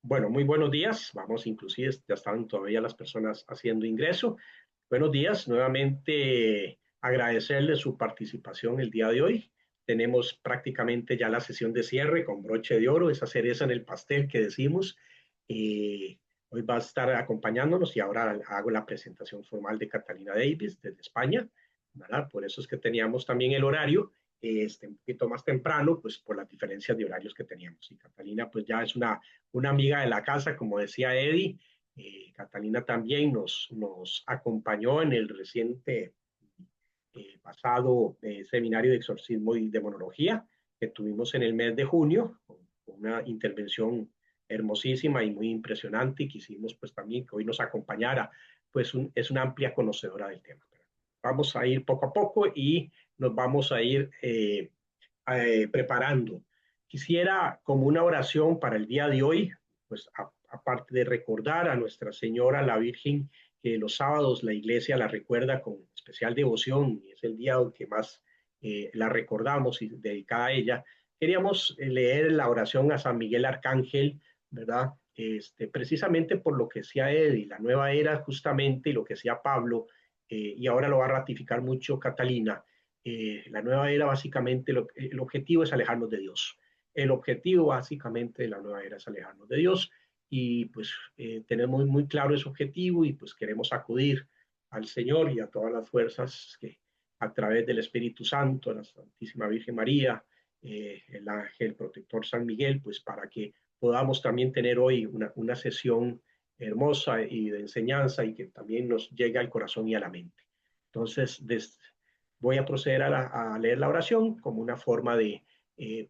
Bueno, muy buenos días. Vamos, inclusive ya están todavía las personas haciendo ingreso. Buenos días. Nuevamente agradecerle su participación el día de hoy. Tenemos prácticamente ya la sesión de cierre con broche de oro, esa cereza en el pastel que decimos. Eh, Hoy va a estar acompañándonos y ahora hago la presentación formal de Catalina Davis desde España, ¿verdad? Por eso es que teníamos también el horario un poquito más temprano, pues por las diferencias de horarios que teníamos. Y Catalina pues ya es una amiga de la casa, como decía Eddie. Catalina también nos acompañó en el reciente pasado seminario de exorcismo y demonología que tuvimos en el mes de junio, con una intervención hermosísima y muy impresionante, y quisimos pues también que hoy nos acompañara, pues es una amplia conocedora del tema. Vamos a ir poco a poco y nos vamos a ir preparando. Quisiera como una oración para el día de hoy, pues aparte de recordar a Nuestra Señora, la Virgen, que los sábados la iglesia la recuerda con especial devoción, y es el día que más la recordamos y dedicada a ella, queríamos leer la oración a San Miguel Arcángel, ¿verdad? Precisamente por lo que decía Eddie, la nueva era justamente, y lo que decía Pablo, y ahora lo va a ratificar mucho Catalina. La nueva era básicamente, el objetivo es alejarnos de Dios. El objetivo básicamente de la nueva era es alejarnos de Dios, y pues tenemos muy claro ese objetivo, y pues queremos acudir al Señor y a todas las fuerzas que a través del Espíritu Santo, la Santísima Virgen María, el ángel protector San Miguel, pues para que podamos también tener hoy una sesión hermosa y de enseñanza, y que también nos llegue al corazón y a la mente. Entonces, voy a proceder a leer la oración como una forma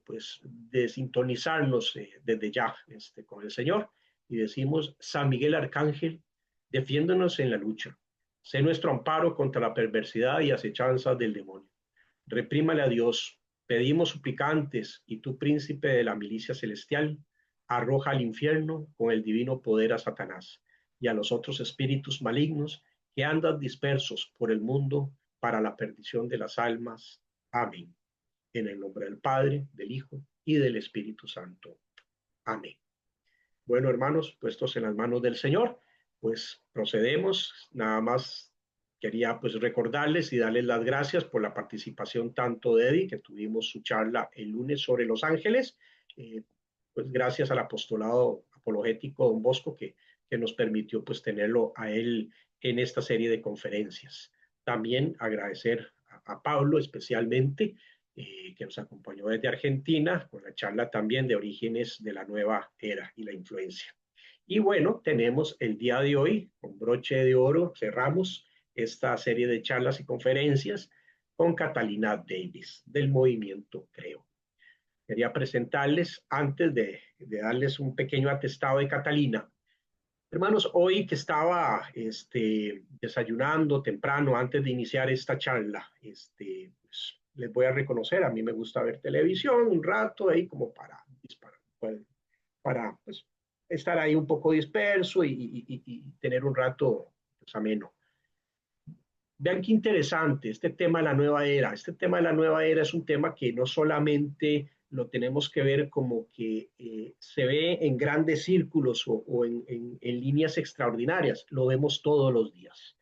pues, de sintonizarnos desde ya con el Señor. Y decimos: San Miguel Arcángel, defiéndonos en la lucha. Sé nuestro amparo contra la perversidad y acechanzas del demonio. Reprímale a Dios. Pedimos suplicantes, y tú, príncipe de la milicia celestial, arroja al infierno con el divino poder a Satanás y a los otros espíritus malignos que andan dispersos por el mundo para la perdición de las almas. Amén. En el nombre del Padre, del Hijo y del Espíritu Santo. Amén. Bueno, hermanos, puestos en las manos del Señor, pues procedemos. Nada más quería pues recordarles y darles las gracias por la participación tanto de Eddie, que tuvimos su charla el lunes sobre los ángeles, pues gracias al apostolado apologético Don Bosco, que nos permitió pues tenerlo a él en esta serie de conferencias. También agradecer a Pablo especialmente, que nos acompañó desde Argentina, con la charla también de orígenes de la nueva era y la influencia. Y bueno, tenemos el día de hoy, con broche de oro, cerramos esta serie de charlas y conferencias con Catalina Davis, del movimiento Creo. Quería presentarles, antes darles un pequeño atestado de Catalina. Hermanos, hoy que estaba desayunando temprano antes de iniciar esta charla, pues, les voy a reconocer, a mí me gusta ver televisión un rato ahí como para disparar, para pues, estar ahí un poco disperso y tener un rato pues, ameno. Vean qué interesante este tema de la nueva era. Este tema de la nueva era es un tema que no solamente lo tenemos que ver como que se ve en grandes círculos o en líneas extraordinarias, lo vemos todos los días.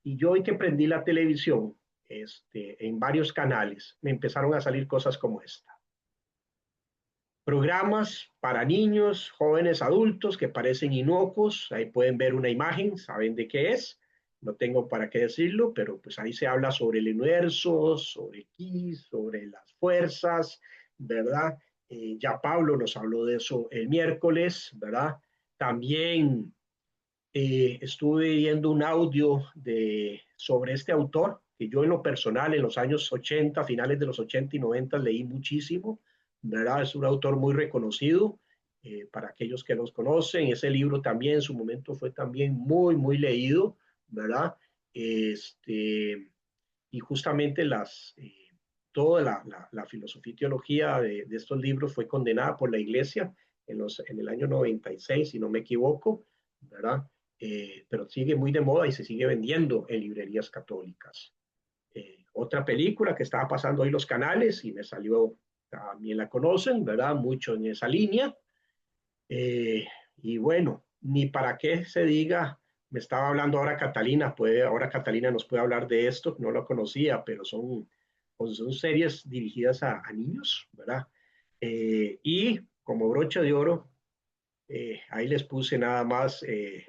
Y yo hoy que prendí la televisión, en varios canales, me empezaron a salir cosas como esta. Programas para niños, jóvenes, adultos que parecen inocuos. Ahí pueden ver una imagen, saben de qué es. No tengo para qué decirlo, pero pues ahí se habla sobre el universo, sobre Ki, sobre las fuerzas, ¿verdad? Ya Pablo nos habló de eso el miércoles, ¿verdad? También estuve viendo un audio sobre este autor, que yo en lo personal en los años 80, finales de los 80 y 90 leí muchísimo, ¿verdad? Es un autor muy reconocido para aquellos que los conocen. Ese libro también en su momento fue también muy, muy leído, ¿verdad? Y justamente toda la filosofía y teología de estos libros fue condenada por la iglesia en el año 96, si no me equivoco, ¿verdad? Pero sigue muy de moda y se sigue vendiendo en librerías católicas. Otra película que estaba pasando hoy los canales y me salió, también la conocen, ¿verdad? Mucho en esa línea. Y bueno, ni para qué se diga, me estaba hablando ahora Catalina, ahora Catalina nos puede hablar de esto, no lo conocía, pero son series dirigidas a niños, ¿verdad? Y como broche de oro, ahí les puse nada más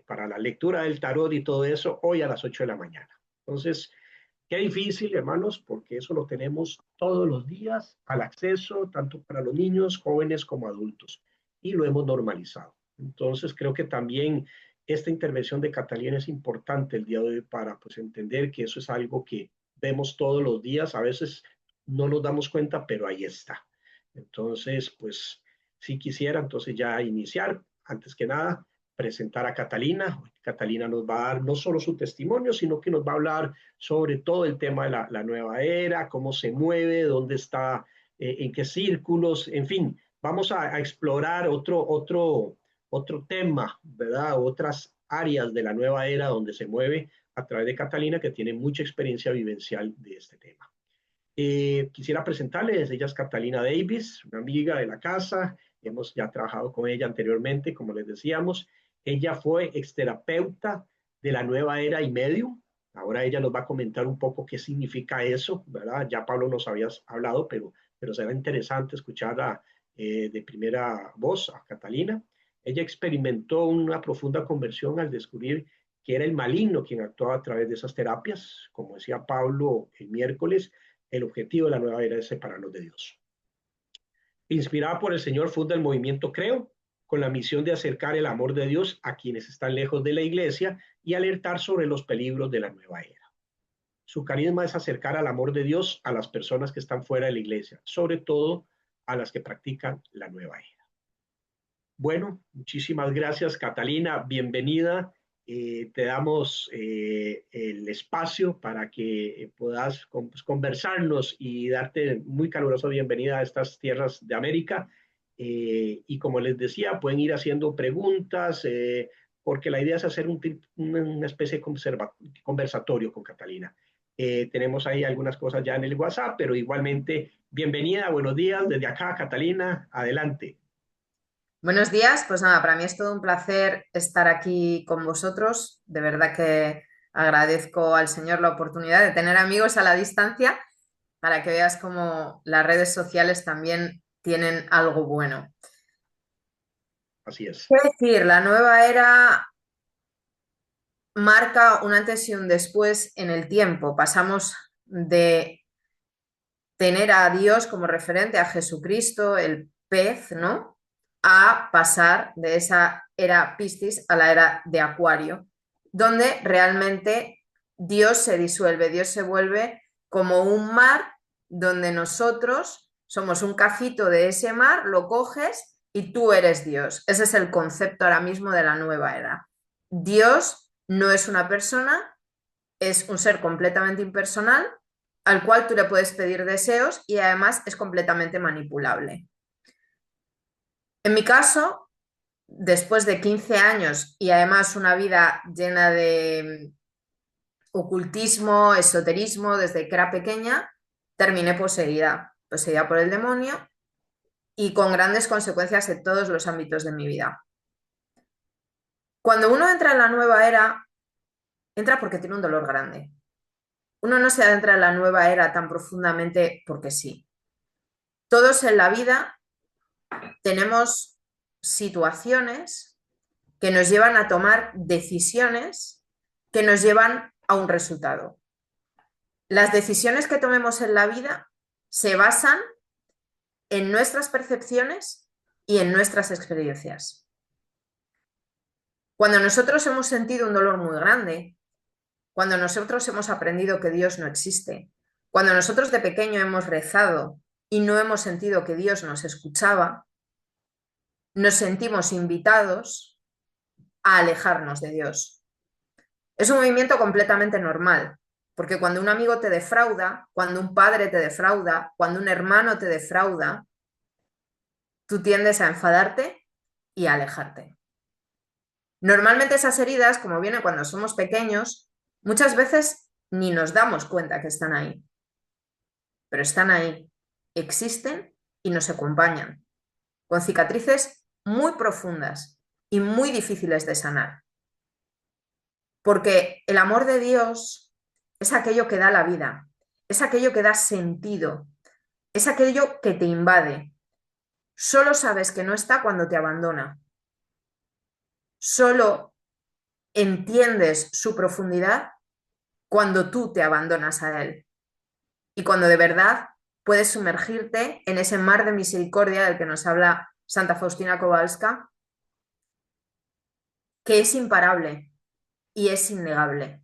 para la lectura del tarot y todo eso, hoy a las 8 de la mañana. Entonces, qué difícil, hermanos, porque eso lo tenemos todos los días al acceso, tanto para los niños, jóvenes como adultos, y lo hemos normalizado. Entonces, creo que también esta intervención de Catalina es importante el día de hoy para pues, entender que eso es algo que vemos todos los días, a veces no nos damos cuenta, pero ahí está. Entonces, pues, si quisiera entonces ya iniciar, antes que nada, presentar a Catalina. Catalina nos va a dar no solo su testimonio, sino que nos va a hablar sobre todo el tema de la nueva era, cómo se mueve, dónde está, en qué círculos, en fin, vamos a explorar otro tema, ¿verdad? Otras áreas de la nueva era donde se mueve a través de Catalina, que tiene mucha experiencia vivencial de este tema. Quisiera presentarles, ella es Catalina Davis, una amiga de la casa, hemos ya trabajado con ella anteriormente, como les decíamos, ella fue exterapeuta de la nueva era y medium, ahora ella nos va a comentar un poco qué significa eso, ¿verdad? Ya Pablo nos habías hablado, pero será interesante escucharla de primera voz a Catalina. Ella experimentó una profunda conversión al descubrir que era el maligno quien actuaba a través de esas terapias, como decía Pablo el miércoles, el objetivo de la nueva era es separarnos de Dios. Inspirada por el Señor, funda el movimiento Creo, con la misión de acercar el amor de Dios a quienes están lejos de la iglesia y alertar sobre los peligros de la nueva era. Su carisma es acercar al amor de Dios a las personas que están fuera de la iglesia, sobre todo a las que practican la nueva era. Bueno, muchísimas gracias, Catalina. Bienvenida. Te damos el espacio para que puedas pues, conversarnos y darte muy calurosa bienvenida a estas tierras de América. Y como les decía, pueden ir haciendo preguntas, porque la idea es hacer una especie de conversatorio con Catalina. Tenemos ahí algunas cosas ya en el WhatsApp, pero igualmente, bienvenida, buenos días desde acá, Catalina, adelante. Buenos días, pues nada, para mí es todo un placer estar aquí con vosotros. De verdad que agradezco al Señor la oportunidad de tener amigos a la distancia para que veas cómo las redes sociales también tienen algo bueno. Así es. ¿Qué decir? La nueva era marca un antes y un después en el tiempo. Pasamos de tener a Dios como referente, a Jesucristo, el pez, ¿no? A pasar de esa era Piscis a la era de Acuario, donde realmente Dios se disuelve, Dios se vuelve como un mar donde nosotros somos un cachito de ese mar, lo coges y tú eres Dios. Ese es el concepto ahora mismo de la nueva era. Dios no es una persona, es un ser completamente impersonal al cual tú le puedes pedir deseos y además es completamente manipulable. En mi caso, después de 15 años y además una vida llena de ocultismo, esoterismo desde que era pequeña, terminé poseída por el demonio y con grandes consecuencias en todos los ámbitos de mi vida. Cuando uno entra en la nueva era, entra porque tiene un dolor grande. Uno no se adentra en la nueva era tan profundamente porque sí. Todos en la vida tenemos situaciones que nos llevan a tomar decisiones que nos llevan a un resultado. Las decisiones que tomemos en la vida se basan en nuestras percepciones y en nuestras experiencias. Cuando nosotros hemos sentido un dolor muy grande, cuando nosotros hemos aprendido que Dios no existe, cuando nosotros de pequeño hemos rezado y no hemos sentido que Dios nos escuchaba, nos sentimos invitados a alejarnos de Dios. Es un movimiento completamente normal, porque cuando un amigo te defrauda, cuando un padre te defrauda, cuando un hermano te defrauda, tú tiendes a enfadarte y a alejarte. Normalmente esas heridas, como vienen cuando somos pequeños, muchas veces ni nos damos cuenta que están ahí, pero están ahí, existen y nos acompañan, con cicatrices muy profundas y muy difíciles de sanar. Porque el amor de Dios es aquello que da la vida, es aquello que da sentido, es aquello que te invade. Solo sabes que no está cuando te abandona. Solo entiendes su profundidad cuando tú te abandonas a él y cuando de verdad puedes sumergirte en ese mar de misericordia del que nos habla Santa Faustina Kowalska, que es imparable y es innegable.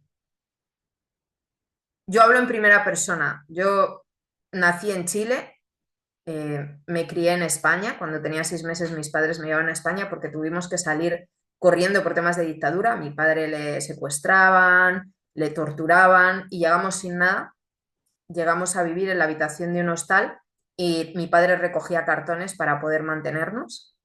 Yo hablo en primera persona. Yo nací en Chile, me crié en España. Cuando tenía 6 meses mis padres me llevaban a España porque tuvimos que salir corriendo por temas de dictadura. A mi padre le secuestraban, le torturaban y llegamos sin nada. Llegamos a vivir en la habitación de un hostal y mi padre recogía cartones para poder mantenernos.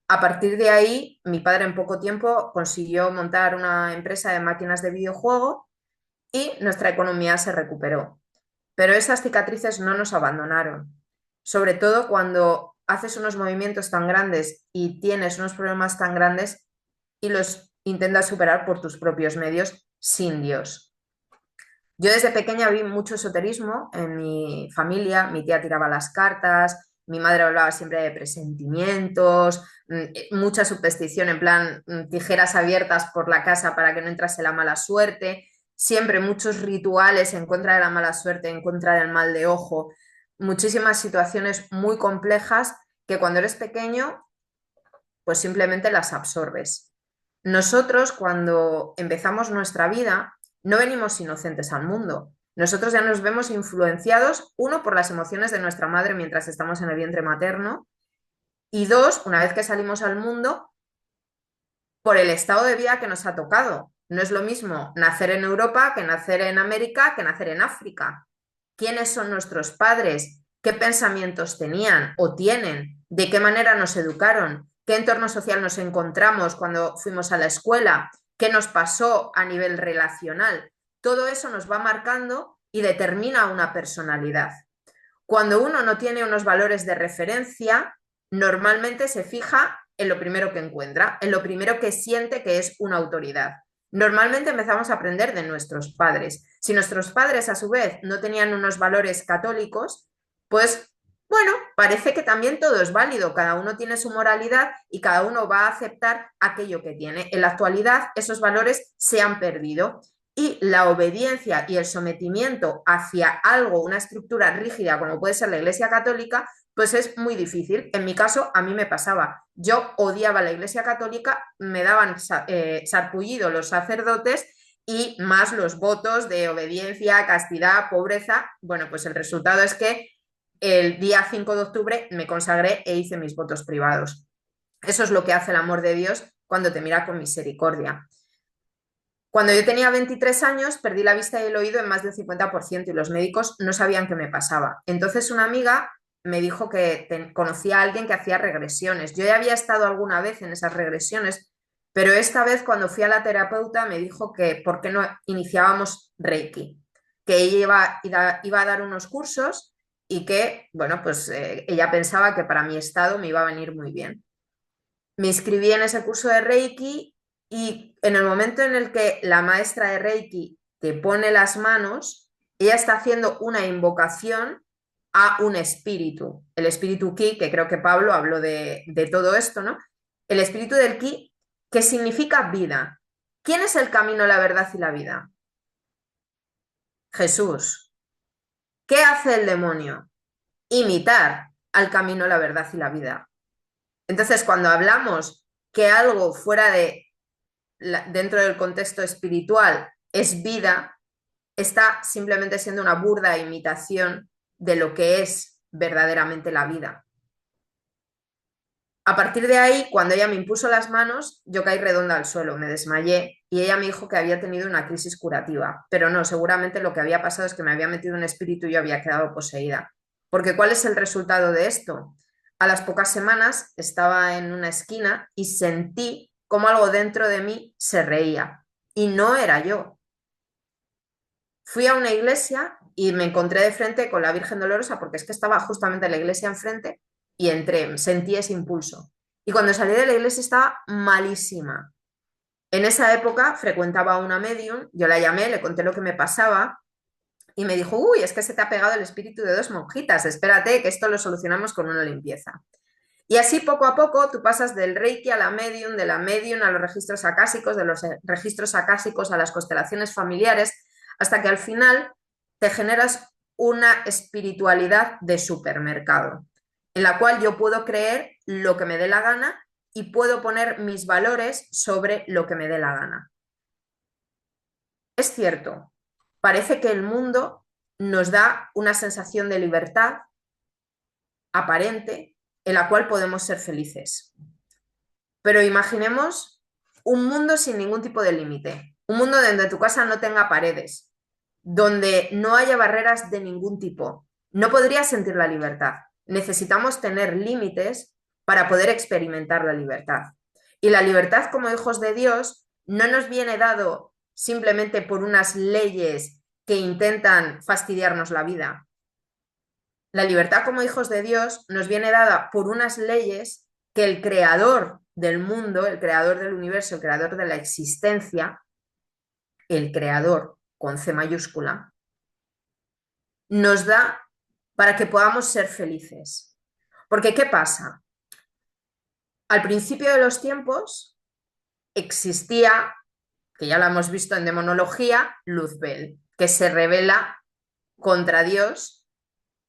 A partir de ahí, mi padre en poco tiempo consiguió montar una empresa de máquinas de videojuego y nuestra economía se recuperó. Pero esas cicatrices no nos abandonaron, sobre todo cuando haces unos movimientos tan grandes y tienes unos problemas tan grandes y los intentas superar por tus propios medios sin Dios. Yo desde pequeña vi mucho esoterismo en mi familia, mi tía tiraba las cartas, mi madre hablaba siempre de presentimientos, mucha superstición en plan tijeras abiertas por la casa para que no entrase la mala suerte, siempre muchos rituales en contra de la mala suerte, en contra del mal de ojo, muchísimas situaciones muy complejas que cuando eres pequeño pues simplemente las absorbes. Nosotros cuando empezamos nuestra vida no venimos inocentes al mundo. Nosotros ya nos vemos influenciados, uno, por las emociones de nuestra madre mientras estamos en el vientre materno y dos, una vez que salimos al mundo, por el estado de vida que nos ha tocado. No es lo mismo nacer en Europa que nacer en América que nacer en África. ¿Quiénes son nuestros padres? ¿Qué pensamientos tenían o tienen? ¿De qué manera nos educaron? ¿Qué entorno social nos encontramos cuando fuimos a la escuela? ¿Qué nos pasó a nivel relacional? Todo eso nos va marcando y determina una personalidad. Cuando uno no tiene unos valores de referencia, normalmente se fija en lo primero que encuentra, en lo primero que siente que es una autoridad. Normalmente empezamos a aprender de nuestros padres. Si nuestros padres, a su vez, no tenían unos valores católicos, pues bueno, parece que también todo es válido, cada uno tiene su moralidad y cada uno va a aceptar aquello que tiene. En la actualidad, esos valores se han perdido y la obediencia y el sometimiento hacia algo, una estructura rígida como puede ser la Iglesia Católica, pues es muy difícil. En mi caso, a mí me pasaba. Yo odiaba la Iglesia Católica, me daban sarpullido los sacerdotes y más los votos de obediencia, castidad, pobreza. Bueno, pues el resultado es que el día 5 de octubre me consagré e hice mis votos privados. Eso es lo que hace el amor de Dios cuando te mira con misericordia. Cuando yo tenía 23 años, perdí la vista y el oído en más del 50% y los médicos no sabían qué me pasaba. Entonces una amiga me dijo que conocía a alguien que hacía regresiones. Yo ya había estado alguna vez en esas regresiones, pero esta vez cuando fui a la terapeuta me dijo que por qué no iniciábamos Reiki, que ella iba a dar unos cursos y que, bueno, pues ella pensaba que para mi estado me iba a venir muy bien. Me inscribí en ese curso de Reiki y en el momento en el que la maestra de Reiki te pone las manos, ella está haciendo una invocación a un espíritu, el espíritu Ki, que creo que Pablo habló de todo esto, ¿no? El espíritu del Ki, que significa vida. ¿Quién es el camino, la verdad y la vida? Jesús. ¿Qué hace el demonio? Imitar al camino, la verdad y la vida. Entonces, cuando hablamos que algo fuera de dentro del contexto espiritual es vida, está simplemente siendo una burda imitación de lo que es verdaderamente la vida. A partir de ahí, cuando ella me impuso las manos, yo caí redonda al suelo, me desmayé y ella me dijo que había tenido una crisis curativa, pero no, seguramente lo que había pasado es que me había metido un espíritu y yo había quedado poseída. Porque ¿cuál es el resultado de esto? A las pocas semanas estaba en una esquina y sentí como algo dentro de mí se reía y no era yo. Fui a una iglesia y me encontré de frente con la Virgen Dolorosa porque es que estaba justamente la iglesia enfrente y entré, sentí ese impulso. Y cuando salí de la iglesia estaba malísima. En esa época frecuentaba a una medium, yo la llamé, le conté lo que me pasaba y me dijo, uy, es que se te ha pegado el espíritu de dos monjitas, espérate que esto lo solucionamos con una limpieza. Y así poco a poco tú pasas del Reiki a la medium, de la medium a los registros acásicos, de los registros acásicos a las constelaciones familiares, hasta que al final te generas una espiritualidad de supermercado, en la cual yo puedo creer lo que me dé la gana y puedo poner mis valores sobre lo que me dé la gana. Es cierto, parece que el mundo nos da una sensación de libertad aparente en la cual podemos ser felices. Pero imaginemos un mundo sin ningún tipo de límite, un mundo donde tu casa no tenga paredes, donde no haya barreras de ningún tipo. No podrías sentir la libertad. Necesitamos tener límites para poder experimentar la libertad. Y la libertad como hijos de Dios no nos viene dado simplemente por unas leyes que intentan fastidiarnos la vida. La libertad como hijos de Dios nos viene dada por unas leyes que el creador del mundo, el creador del universo, el creador de la existencia, el creador con C mayúscula, nos da para que podamos ser felices. Porque ¿qué pasa? Al principio de los tiempos existía, que ya lo hemos visto en demonología, Luzbel, que se rebela contra Dios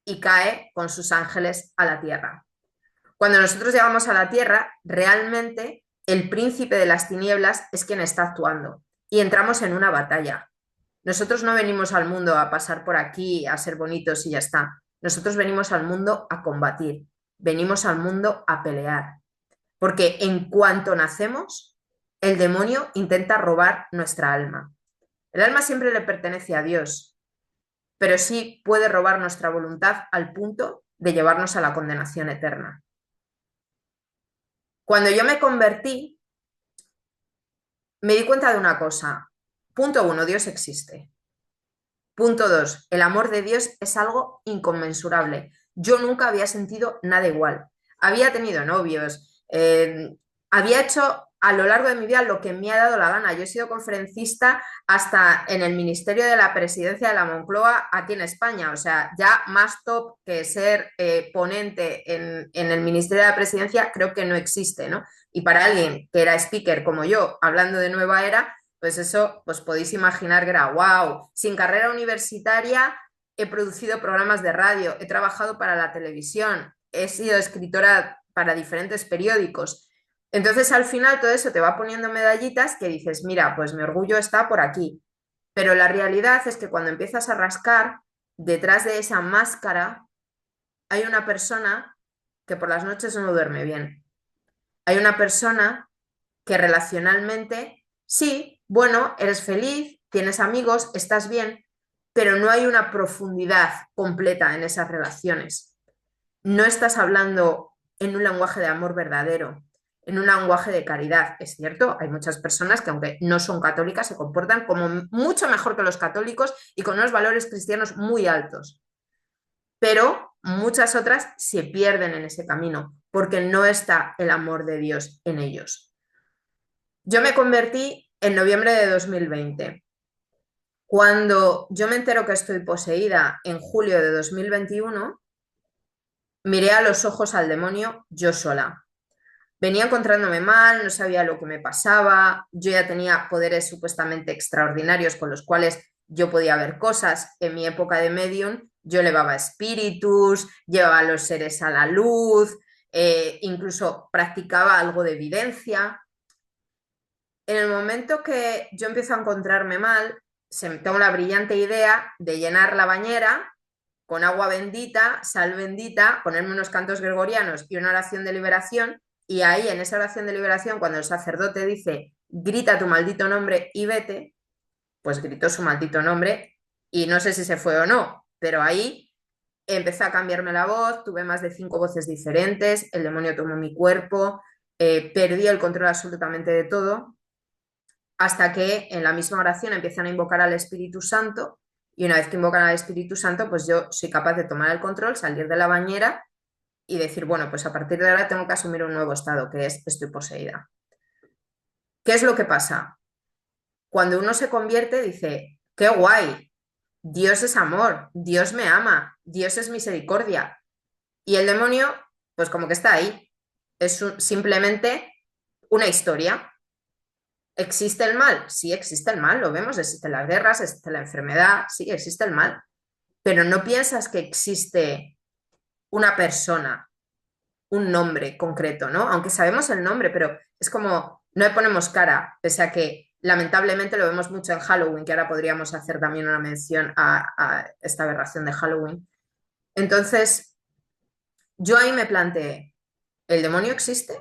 y cae con sus ángeles a la tierra. Cuando nosotros llegamos a la tierra, realmente el príncipe de las tinieblas es quien está actuando y entramos en una batalla. Nosotros no venimos al mundo a pasar por aquí, a ser bonitos y ya está. Nosotros venimos al mundo a combatir, venimos al mundo a pelear, porque en cuanto nacemos, el demonio intenta robar nuestra alma. El alma siempre le pertenece a Dios, pero sí puede robar nuestra voluntad al punto de llevarnos a la condenación eterna. Cuando yo me convertí, me di cuenta de una cosa. Punto uno, Dios existe. Punto dos, el amor de Dios es algo inconmensurable. Yo nunca había sentido nada igual. Había tenido novios, había hecho a lo largo de mi vida lo que me ha dado la gana. Yo he sido conferencista hasta en el Ministerio de la Presidencia de la Moncloa aquí en España. O sea, ya más top que ser ponente en el Ministerio de la Presidencia creo que no existe, ¿no? Y para alguien que era speaker como yo, hablando de nueva era, pues eso, pues podéis imaginar que era wow. Sin carrera universitaria he producido programas de radio, he trabajado para la televisión, he sido escritora para diferentes periódicos. Entonces al final todo eso te va poniendo medallitas que dices, mira, pues mi orgullo está por aquí. Pero la realidad es que cuando empiezas a rascar, detrás de esa máscara hay una persona que por las noches no duerme bien. Hay una persona que relacionalmente, sí, bueno, eres feliz, tienes amigos, estás bien, pero no hay una profundidad completa en esas relaciones. No estás hablando en un lenguaje de amor verdadero, en un lenguaje de caridad. Es cierto, hay muchas personas que aunque no son católicas se comportan como mucho mejor que los católicos y con unos valores cristianos muy altos, pero muchas otras se pierden en ese camino porque no está el amor de Dios en ellos. Yo me convertí en noviembre de 2020. Cuando yo me entero que estoy poseída en julio de 2021, miré a los ojos al demonio yo sola. Venía encontrándome mal, no sabía lo que me pasaba, yo ya tenía poderes supuestamente extraordinarios con los cuales yo podía ver cosas. En mi época de medium yo elevaba espíritus, llevaba a los seres a la luz, incluso practicaba algo de evidencia. En el momento que yo empiezo a encontrarme mal, tengo la brillante idea de llenar la bañera con agua bendita, sal bendita, ponerme unos cantos gregorianos y una oración de liberación. Y ahí, en esa oración de liberación, cuando el sacerdote dice, grita tu maldito nombre y vete, pues gritó su maldito nombre y no sé si se fue o no, pero ahí empezó a cambiarme la voz, tuve más de 5 voces diferentes, el demonio tomó mi cuerpo, perdí el control absolutamente de todo hasta que en la misma oración empiezan a invocar al Espíritu Santo y una vez que invocan al Espíritu Santo, pues yo soy capaz de tomar el control, salir de la bañera y decir, bueno, pues a partir de ahora tengo que asumir un nuevo estado, que es estoy poseída. ¿Qué es lo que pasa? Cuando uno se convierte, dice, qué guay, Dios es amor, Dios me ama, Dios es misericordia. Y el demonio, pues como que está ahí. Es simplemente una historia. ¿Existe el mal? Sí, existe el mal, lo vemos, existen las guerras, existe la enfermedad, sí, existe el mal. Pero no piensas que existe una persona, un nombre concreto, ¿no? Aunque sabemos el nombre, pero es como no le ponemos cara, pese a que lamentablemente lo vemos mucho en Halloween, que ahora podríamos hacer también una mención a esta aberración de Halloween. Entonces, yo ahí me planteé, ¿el demonio existe?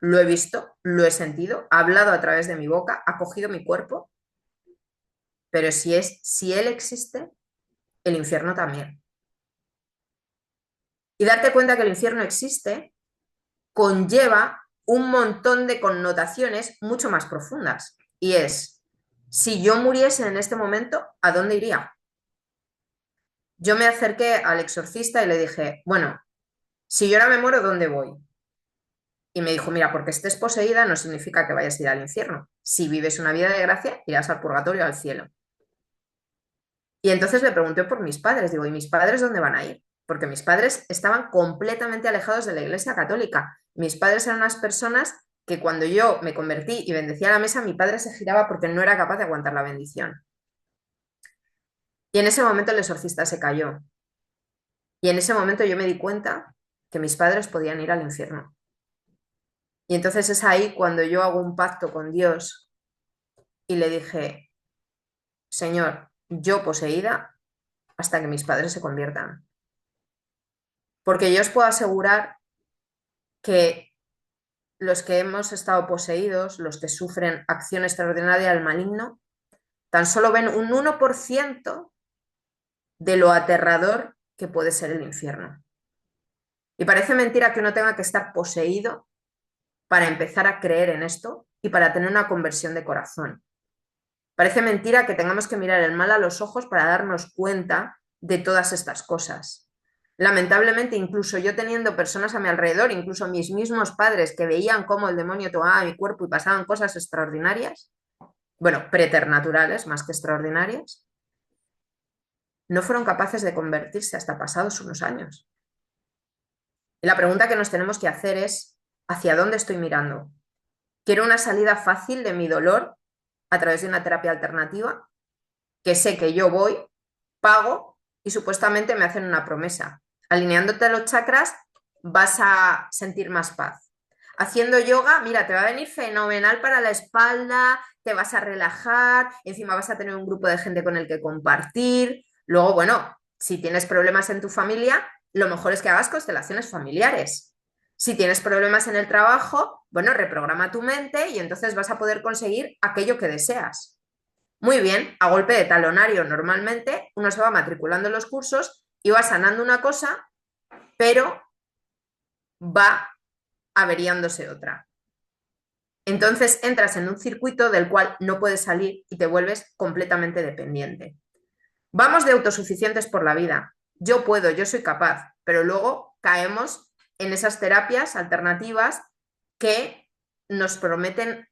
Lo he visto, lo he sentido, ha hablado a través de mi boca, ha cogido mi cuerpo, pero si él existe, el infierno también. Y darte cuenta que el infierno existe conlleva un montón de connotaciones mucho más profundas. Y es, si yo muriese en este momento, ¿a dónde iría? Yo me acerqué al exorcista y le dije, bueno, si yo ahora me muero, ¿dónde voy? Y me dijo, mira, porque estés poseída no significa que vayas a ir al infierno. Si vives una vida de gracia, irás al purgatorio o al cielo. Y entonces le pregunté por mis padres, digo, ¿y mis padres dónde van a ir? Porque mis padres estaban completamente alejados de la Iglesia Católica. Mis padres eran unas personas que cuando yo me convertí y bendecía la mesa, mi padre se giraba porque no era capaz de aguantar la bendición. Y en ese momento el exorcista se cayó. Y en ese momento yo me di cuenta que mis padres podían ir al infierno. Y entonces es ahí cuando yo hago un pacto con Dios y le dije, Señor, yo poseída hasta que mis padres se conviertan. Porque yo os puedo asegurar que los que hemos estado poseídos, los que sufren acción extraordinaria del maligno, tan solo ven un 1% de lo aterrador que puede ser el infierno. Y parece mentira que uno tenga que estar poseído para empezar a creer en esto y para tener una conversión de corazón. Parece mentira que tengamos que mirar el mal a los ojos para darnos cuenta de todas estas cosas. Lamentablemente, incluso yo teniendo personas a mi alrededor, incluso mis mismos padres que veían cómo el demonio tomaba mi cuerpo y pasaban cosas extraordinarias, bueno, preternaturales más que extraordinarias, no fueron capaces de convertirse hasta pasados unos años. Y la pregunta que nos tenemos que hacer es, ¿hacia dónde estoy mirando? ¿Quiero una salida fácil de mi dolor a través de una terapia alternativa? Que sé que yo voy, pago y supuestamente me hacen una promesa. Alineándote los chakras vas a sentir más paz. Haciendo yoga, mira, te va a venir fenomenal para la espalda, te vas a relajar, encima vas a tener un grupo de gente con el que compartir. Luego, bueno, si tienes problemas en tu familia, lo mejor es que hagas constelaciones familiares. Si tienes problemas en el trabajo, bueno, reprograma tu mente y entonces vas a poder conseguir aquello que deseas. Muy bien, a golpe de talonario normalmente uno se va matriculando en los cursos y va sanando una cosa, pero va averiándose otra. Entonces entras en un circuito del cual no puedes salir y te vuelves completamente dependiente. Vamos de autosuficientes por la vida. Yo puedo, yo soy capaz, pero luego caemos en esas terapias alternativas que nos prometen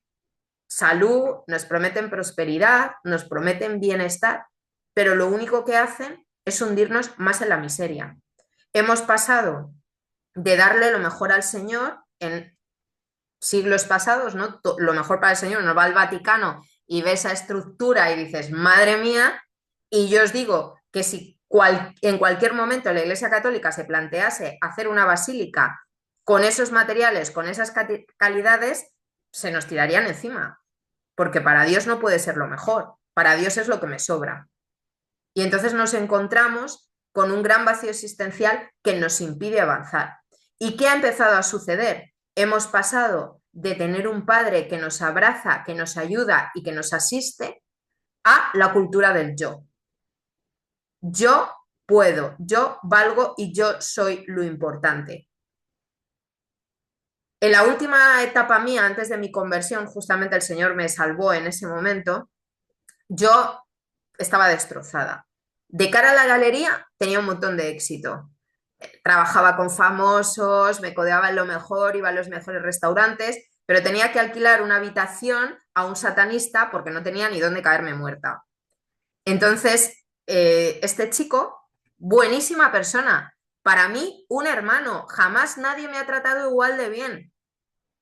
salud, nos prometen prosperidad, nos prometen bienestar, pero lo único que hacen es hundirnos más en la miseria. Hemos pasado de darle lo mejor al Señor en siglos pasados, ¿no? Lo mejor para el Señor, no va al Vaticano y ve esa estructura y dices, madre mía, y yo os digo que si en cualquier momento la Iglesia Católica se plantease hacer una basílica con esos materiales, con esas calidades, se nos tirarían encima, porque para Dios no puede ser lo mejor, para Dios es lo que me sobra. Y entonces nos encontramos con un gran vacío existencial que nos impide avanzar. ¿Y qué ha empezado a suceder? Hemos pasado de tener un padre que nos abraza, que nos ayuda y que nos asiste, a la cultura del yo. Yo puedo, yo valgo y yo soy lo importante. En la última etapa mía, antes de mi conversión, justamente el Señor me salvó en ese momento, yo estaba destrozada. De cara a la galería tenía un montón de éxito, trabajaba con famosos, me codeaba en lo mejor, iba a los mejores restaurantes, pero tenía que alquilar una habitación a un satanista porque no tenía ni dónde caerme muerta. Entonces, este chico, buenísima persona, para mí un hermano, jamás nadie me ha tratado igual de bien.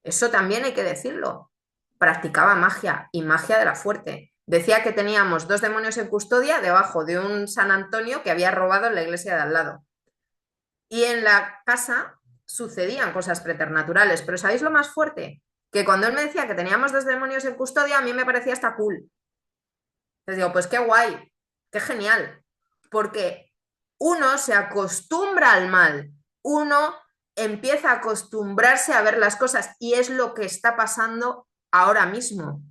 Eso también hay que decirlo. Practicaba magia y magia de la fuerte. Decía que teníamos 2 demonios en custodia debajo de un San Antonio que había robado en la iglesia de al lado. Y en la casa sucedían cosas preternaturales, pero ¿sabéis lo más fuerte? Que cuando él me decía que teníamos 2 demonios en custodia, a mí me parecía hasta cool. Entonces digo, pues qué guay, qué genial, porque uno se acostumbra al mal, uno empieza a acostumbrarse a ver las cosas y es lo que está pasando ahora mismo.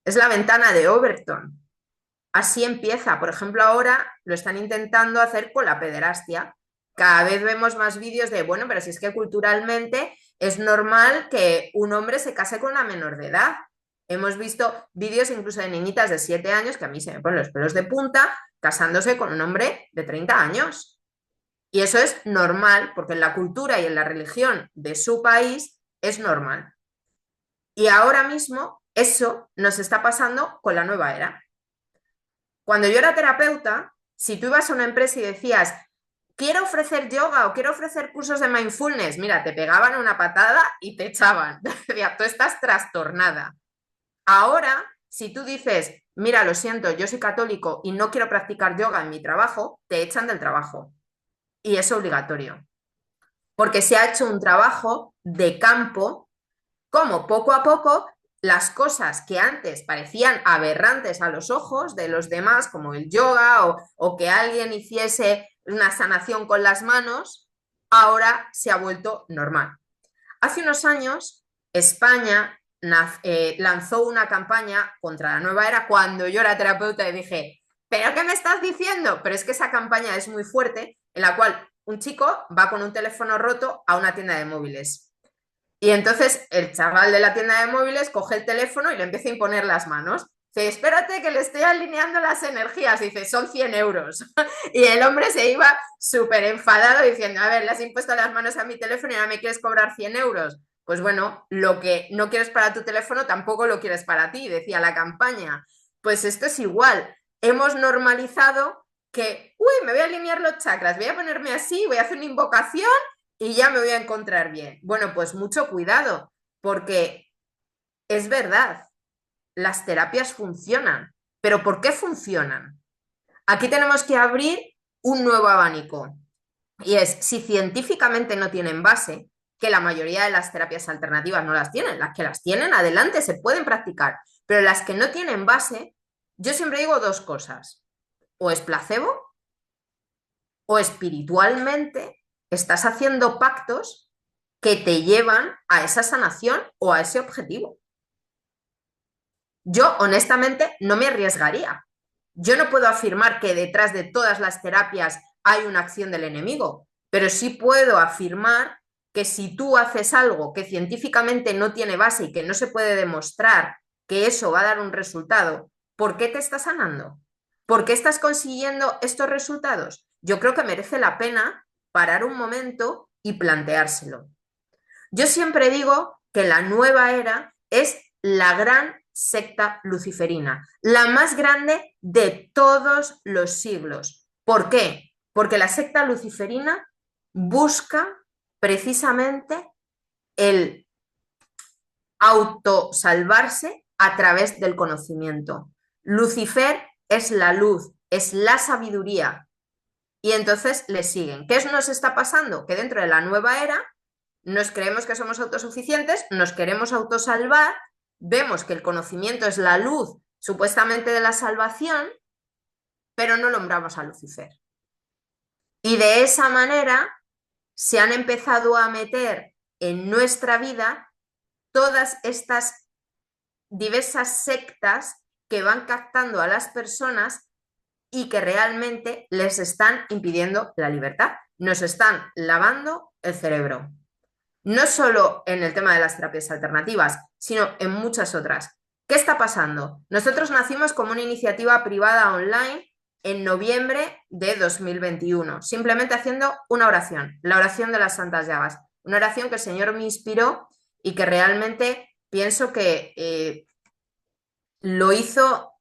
Es la ventana de Overton. Así empieza. Por ejemplo, ahora lo están intentando hacer con la pederastia. Cada vez vemos más vídeos de, bueno, pero si es que culturalmente es normal que un hombre se case con una menor de edad. Hemos visto vídeos incluso de niñitas de 7 años, que a mí se me ponen los pelos de punta, casándose con un hombre de 30 años. Y eso es normal, porque en la cultura y en la religión de su país es normal. Y ahora mismo eso nos está pasando con la nueva era. Cuando yo era terapeuta, si tú ibas a una empresa y decías, quiero ofrecer yoga o quiero ofrecer cursos de mindfulness, mira, te pegaban una patada y te echaban. Tú estás trastornada. Ahora, si tú dices, mira, lo siento, yo soy católico y no quiero practicar yoga en mi trabajo, te echan del trabajo. Y es obligatorio. Porque se ha hecho un trabajo de campo, como poco a poco las cosas que antes parecían aberrantes a los ojos de los demás, como el yoga o que alguien hiciese una sanación con las manos, ahora se ha vuelto normal. Hace unos años, España lanzó una campaña contra la nueva era cuando yo era terapeuta y dije, ¿pero qué me estás diciendo? Pero es que esa campaña es muy fuerte, en la cual un chico va con un teléfono roto a una tienda de móviles. Y entonces el chaval de la tienda de móviles coge el teléfono y le empieza a imponer las manos. Dice, espérate que le estoy alineando las energías. Dice, son 100 euros. Y el hombre se iba súper enfadado diciendo, a ver, le has impuesto las manos a mi teléfono y ahora me quieres cobrar 100 euros. Pues bueno, lo que no quieres para tu teléfono tampoco lo quieres para ti, decía la campaña. Pues esto es igual. Hemos normalizado que, uy, me voy a alinear los chakras, voy a ponerme así, voy a hacer una invocación y ya me voy a encontrar bien. Bueno, pues mucho cuidado, porque es verdad, las terapias funcionan, pero ¿por qué funcionan? Aquí tenemos que abrir un nuevo abanico y es si científicamente no tienen base, que la mayoría de las terapias alternativas no las tienen, las que las tienen, adelante, se pueden practicar, pero las que no tienen base, yo siempre digo 2 cosas, o es placebo o espiritualmente estás haciendo pactos que te llevan a esa sanación o a ese objetivo. Yo honestamente no me arriesgaría. Yo no puedo afirmar que detrás de todas las terapias hay una acción del enemigo, pero sí puedo afirmar que si tú haces algo que científicamente no tiene base y que no se puede demostrar que eso va a dar un resultado, ¿por qué te estás sanando? ¿Por qué estás consiguiendo estos resultados? Yo creo que merece la pena parar un momento y planteárselo. Yo siempre digo que la nueva era es la gran secta luciferina, la más grande de todos los siglos. ¿Por qué? Porque la secta luciferina busca precisamente el autosalvarse a través del conocimiento. Lucifer es la luz, es la sabiduría. Y entonces le siguen. ¿Qué nos está pasando? Que dentro de la nueva era nos creemos que somos autosuficientes, nos queremos autosalvar, vemos que el conocimiento es la luz supuestamente de la salvación, pero no nombramos a Lucifer. Y de esa manera se han empezado a meter en nuestra vida todas estas diversas sectas que van captando a las personas y que realmente les están impidiendo la libertad. Nos están lavando el cerebro. No solo en el tema de las terapias alternativas, sino en muchas otras. ¿Qué está pasando? Nosotros nacimos como una iniciativa privada online en noviembre de 2021, simplemente haciendo una oración, la oración de las Santas Llagas, una oración que el Señor me inspiró y que realmente pienso que lo hizo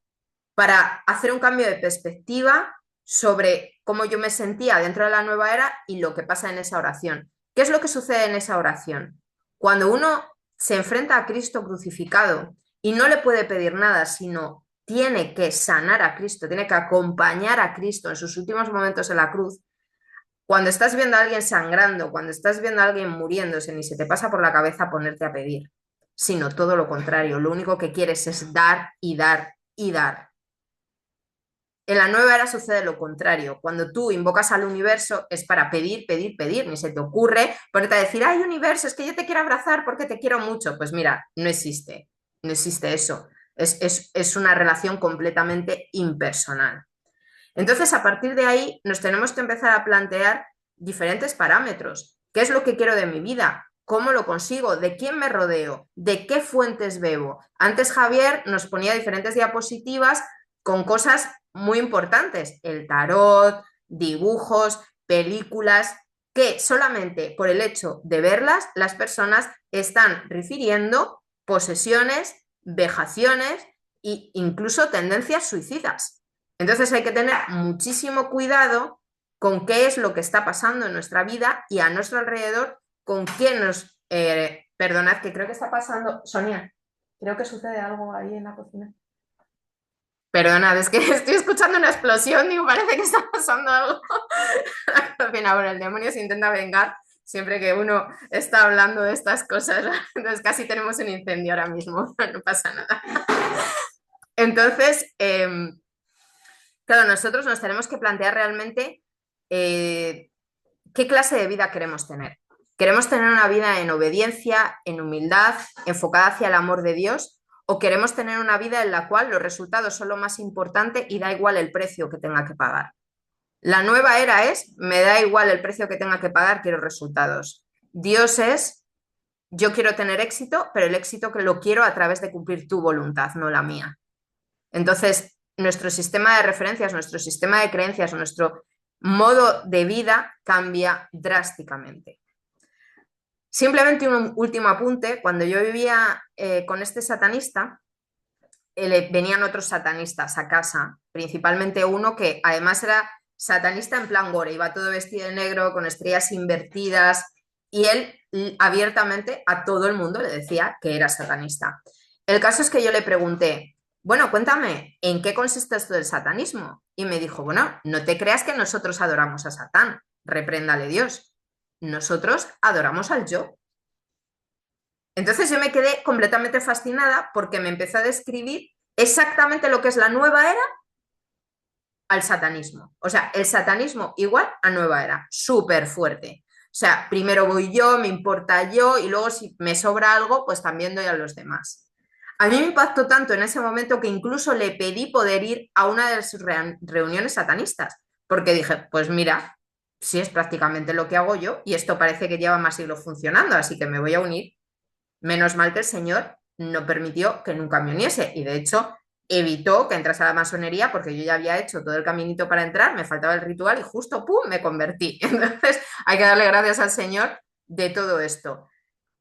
para hacer un cambio de perspectiva sobre cómo yo me sentía dentro de la nueva era y lo que pasa en esa oración. ¿Qué es lo que sucede en esa oración? Cuando uno se enfrenta a Cristo crucificado y no le puede pedir nada, sino tiene que sanar a Cristo, tiene que acompañar a Cristo en sus últimos momentos en la cruz. Cuando estás viendo a alguien sangrando, cuando estás viendo a alguien muriéndose, ni se te pasa por la cabeza ponerte a pedir, sino todo lo contrario. Lo único que quieres es dar y dar y dar. En la nueva era sucede lo contrario. Cuando tú invocas al universo es para pedir, pedir, pedir. Ni se te ocurre ponerte a decir, ay, universo, es que yo te quiero abrazar porque te quiero mucho. Pues mira, no existe. No existe eso. Es una relación completamente impersonal. Entonces, a partir de ahí, nos tenemos que empezar a plantear diferentes parámetros. ¿Qué es lo que quiero de mi vida? ¿Cómo lo consigo? ¿De quién me rodeo? ¿De qué fuentes bebo? Antes Javier nos ponía diferentes diapositivas con cosas muy importantes, el tarot, dibujos, películas, que solamente por el hecho de verlas, las personas están refiriendo posesiones, vejaciones e incluso tendencias suicidas. Entonces hay que tener muchísimo cuidado con qué es lo que está pasando en nuestra vida y a nuestro alrededor, con quién nos... perdonad, que creo que está pasando... Sonia, creo que sucede algo ahí en la cocina. Perdonad, es que estoy escuchando una explosión, digo, parece que está pasando algo. La cocina, bueno, el demonio se intenta vengar siempre que uno está hablando de estas cosas. Entonces casi tenemos un incendio ahora mismo, no pasa nada. Entonces, claro, nosotros nos tenemos que plantear realmente qué clase de vida queremos tener. ¿Queremos tener una vida en obediencia, en humildad, enfocada hacia el amor de Dios? ¿O queremos tener una vida en la cual los resultados son lo más importante y da igual el precio que tenga que pagar? La nueva era es, me da igual el precio que tenga que pagar, quiero resultados. Dios es, yo quiero tener éxito, pero el éxito que lo quiero a través de cumplir tu voluntad, no la mía. Entonces, nuestro sistema de referencias, nuestro sistema de creencias, nuestro modo de vida cambia drásticamente. Simplemente un último apunte, cuando yo vivía con este satanista, venían otros satanistas a casa, principalmente uno que además era satanista en plan gore, iba todo vestido de negro, con estrellas invertidas, y él abiertamente a todo el mundo le decía que era satanista. El caso es que yo le pregunté, bueno, cuéntame, ¿en qué consiste esto del satanismo? Y me dijo, bueno, no te creas que nosotros adoramos a Satán, repréndale Dios. Nosotros adoramos al yo. Entonces yo me quedé completamente fascinada porque me empezó a describir exactamente lo que es la nueva era al satanismo. O sea, el satanismo igual a nueva era, súper fuerte. O sea, primero voy yo, me importa yo y luego si me sobra algo, pues también doy a los demás. A mí me impactó tanto en ese momento que incluso le pedí poder ir a una de sus reuniones satanistas, porque dije, pues mira, sí es prácticamente lo que hago yo y esto parece que lleva más siglos funcionando, así que me voy a unir. Menos mal que el Señor no permitió que nunca me uniese y de hecho evitó que entrase a la masonería porque yo ya había hecho todo el caminito para entrar, me faltaba el ritual y justo, ¡pum!, me convertí. Entonces hay que darle gracias al Señor de todo esto.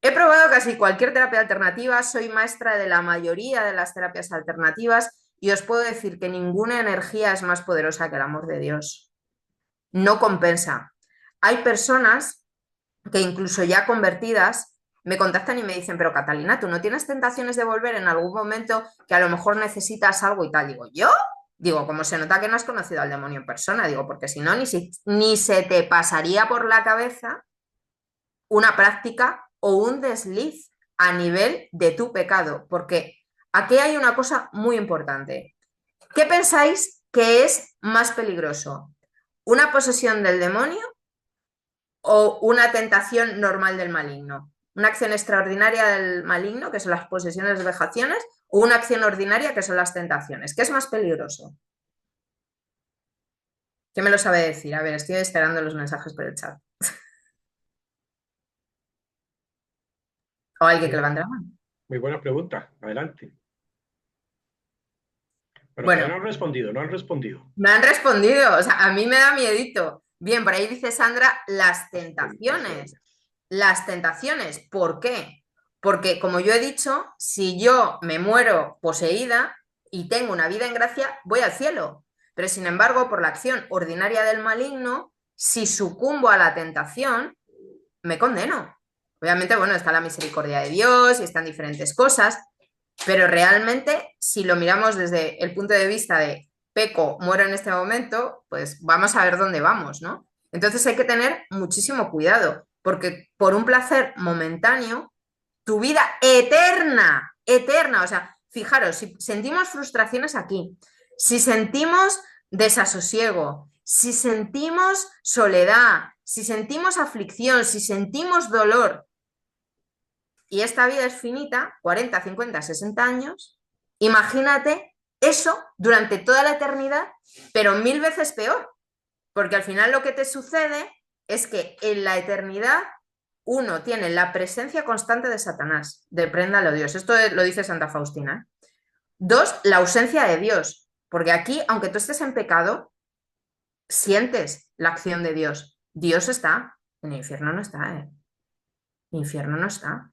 He probado casi cualquier terapia alternativa, soy maestra de la mayoría de las terapias alternativas y os puedo decir que ninguna energía es más poderosa que el amor de Dios. No compensa. Hay personas que incluso ya convertidas me contactan y me dicen, pero Catalina, ¿tú no tienes tentaciones de volver en algún momento que a lo mejor necesitas algo y tal? Digo, ¿yo? Digo, como se nota que no has conocido al demonio en persona, digo, porque si no, ni se te pasaría por la cabeza una práctica o un desliz a nivel de tu pecado, porque aquí hay una cosa muy importante. ¿Qué pensáis que es más peligroso? ¿Una posesión del demonio o una tentación normal del maligno? ¿Una acción extraordinaria del maligno, que son las posesiones, vejaciones, o una acción ordinaria, que son las tentaciones? ¿Qué es más peligroso? ¿Quién me lo sabe decir? A ver, estoy esperando los mensajes por el chat. ¿O alguien que Muy, levante la mano? muy buena pregunta. Adelante. Pero todavía Bueno, no han respondido, no han respondido. me han respondido, o sea, a mí me da miedito. Bien, por ahí dice Sandra, las Las tentaciones. tentaciones. Las tentaciones, ¿por qué? Porque, como yo he dicho, si yo me muero poseída y tengo una vida en gracia, voy al cielo. Pero, sin embargo, por la acción ordinaria del maligno, si sucumbo a la tentación, me condeno. Obviamente, bueno, está la misericordia de Dios y están diferentes cosas, pero realmente, si lo miramos desde el punto de vista de peco, muero en este momento, pues vamos a ver dónde vamos, ¿no? Entonces hay que tener muchísimo cuidado, porque por un placer momentáneo, tu vida eterna, eterna, o sea, fijaros, si sentimos frustraciones aquí, si sentimos desasosiego, si sentimos soledad, si sentimos aflicción, si sentimos dolor, y esta vida es finita, 40, 50, 60 años, imagínate eso durante toda la eternidad, pero 1000 veces peor, porque al final lo que te sucede es que en la eternidad uno tiene la presencia constante de Satanás, de préndalo Dios, esto lo dice Santa Faustina. Dos, la ausencia de Dios, porque aquí, aunque tú estés en pecado, sientes la acción de Dios. Dios está, en el infierno no está, ¿eh? El infierno no está.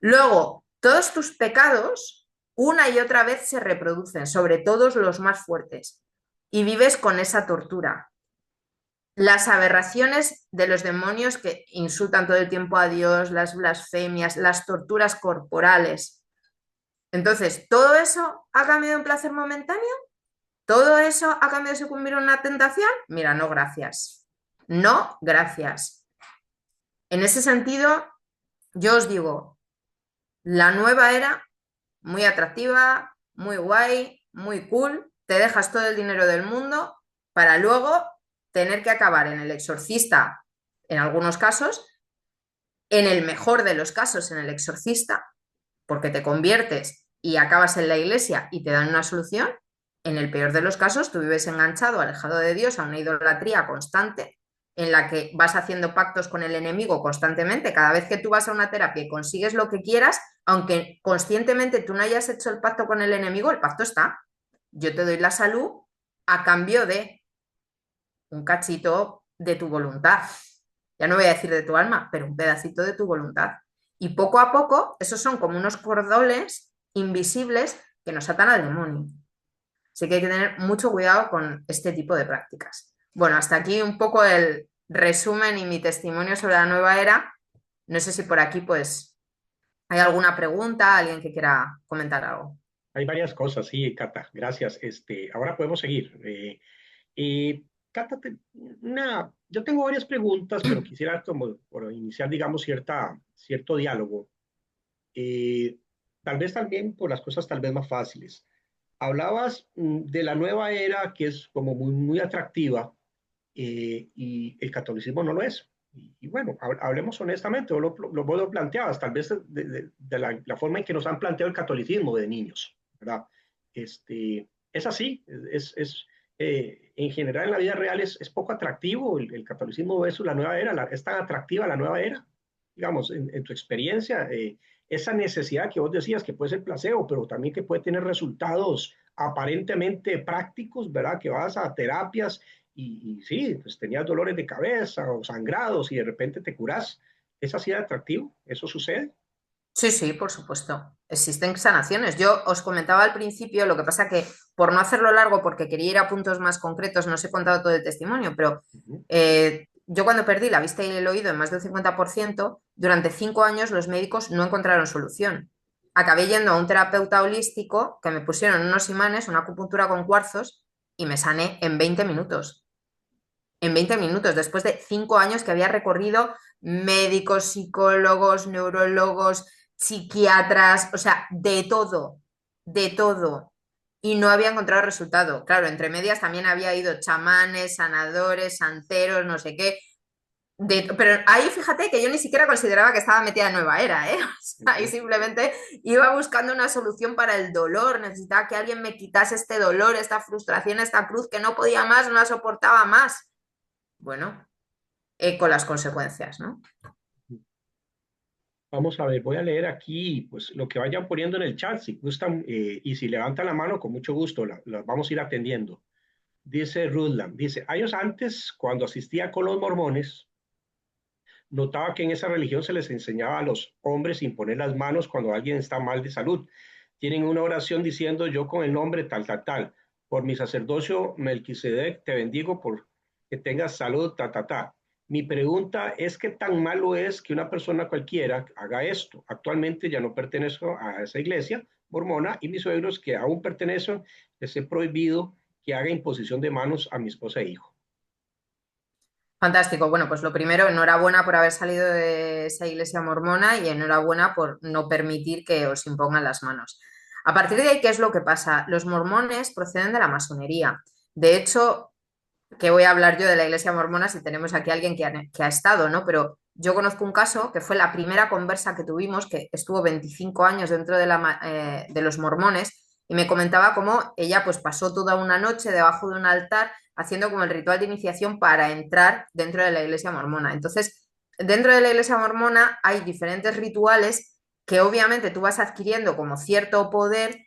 Luego, todos tus pecados una y otra vez se reproducen, sobre todos los más fuertes, y vives con esa tortura. Las aberraciones de los demonios que insultan todo el tiempo a Dios, las blasfemias, las torturas corporales. Entonces, ¿todo eso ha cambiado en placer momentáneo? ¿Todo eso ha cambiado de sucumbir a una tentación? Mira, no, gracias. No, gracias. En ese sentido, yo os digo, la nueva era muy atractiva, muy guay, muy cool, te dejas todo el dinero del mundo para luego tener que acabar en el exorcista, en algunos casos, en el mejor de los casos en el exorcista, porque te conviertes y acabas en la iglesia y te dan una solución, en el peor de los casos tú vives enganchado, alejado de Dios, a una idolatría constante en la que vas haciendo pactos con el enemigo constantemente. Cada vez que tú vas a una terapia y consigues lo que quieras, aunque conscientemente tú no hayas hecho el pacto con el enemigo, el pacto está. Yo te doy la salud a cambio de un cachito de tu voluntad. Ya no voy a decir de tu alma, pero un pedacito de tu voluntad. Y poco a poco, esos son como unos cordones invisibles que nos atan al demonio. Así que hay que tener mucho cuidado con este tipo de prácticas. Bueno, hasta aquí un poco el resumen y mi testimonio sobre la nueva era. No sé si por aquí pues hay alguna pregunta, alguien que quiera comentar algo. Hay varias cosas, sí, Cata, gracias. Ahora podemos seguir. Cata, yo tengo varias preguntas, pero quisiera como por iniciar, digamos, cierto diálogo. Eh, Tal vez también por las cosas tal vez más fáciles. Hablabas de la nueva era que es como muy atractiva, y el catolicismo no lo es. Y bueno, hablemos honestamente, vos lo planteabas, tal vez de la forma en que nos han planteado el catolicismo de niños, ¿verdad? Es así, en general en la vida real es poco atractivo el catolicismo versus la nueva era, es tan atractiva la nueva era, digamos, en tu experiencia, esa necesidad que vos decías que puede ser placebo, pero también que puede tener resultados aparentemente prácticos, ¿verdad? Que vas a terapias y sí, pues tenías dolores de cabeza o sangrados y de repente te curas. ¿Es así de atractivo? ¿Eso sucede? Sí, sí, por supuesto. Existen sanaciones. Yo os comentaba al principio, lo que pasa que por no hacerlo largo, porque quería ir a puntos más concretos, no os he contado todo el testimonio, pero Ujú. yo cuando perdí la vista y el oído en más del 50%, durante 5 años los médicos no encontraron solución. Acabé yendo a un terapeuta holístico que me pusieron unos imanes, una acupuntura con cuarzos y me sané en 20 minutos. En 20 minutos, después de 5 años que había recorrido médicos, psicólogos, neurólogos, psiquiatras, o sea, de todo, de todo. Y no había encontrado resultado. Claro, entre medias también había ido chamanes, sanadores, santeros, no sé qué. Pero ahí fíjate que yo ni siquiera consideraba que estaba metida en nueva era, ¿eh? O sea, ahí Ujú. simplemente iba buscando una solución para el dolor, necesitaba que alguien me quitase este dolor, esta frustración, esta cruz que no podía más, no la soportaba más. Bueno, con las consecuencias, ¿no? Vamos a ver, voy a leer aquí pues lo que vayan poniendo en el chat, si gustan, y si levantan la mano, con mucho gusto, las vamos a ir atendiendo. Dice Rudlam, dice, años antes, cuando asistía con los mormones, notaba que en esa religión se les enseñaba a los hombres imponer las manos cuando alguien está mal de salud. Tienen una oración diciendo, yo con el nombre tal, tal, tal, por mi sacerdocio Melquisedec te bendigo por que tengas salud, ta, ta, ta. Mi pregunta es qué tan malo es que una persona cualquiera haga esto. Actualmente ya no pertenezco a esa iglesia mormona y mis suegros que aún pertenecen les he prohibido que haga imposición de manos a mi esposa e hijo. Fantástico. Bueno, pues lo primero, enhorabuena por haber salido de esa iglesia mormona y enhorabuena por no permitir que os impongan las manos. A partir de ahí, ¿qué es lo que pasa? Los mormones proceden de la masonería. De hecho, que voy a hablar yo de la iglesia mormona si tenemos aquí a alguien que ha estado, ¿no? Pero yo conozco un caso que fue la primera conversa que tuvimos, que estuvo 25 años dentro de los mormones, y me comentaba cómo ella pues pasó toda una noche debajo de un altar haciendo como el ritual de iniciación para entrar dentro de la iglesia mormona. Entonces, dentro de la iglesia mormona hay diferentes rituales que obviamente tú vas adquiriendo como cierto poder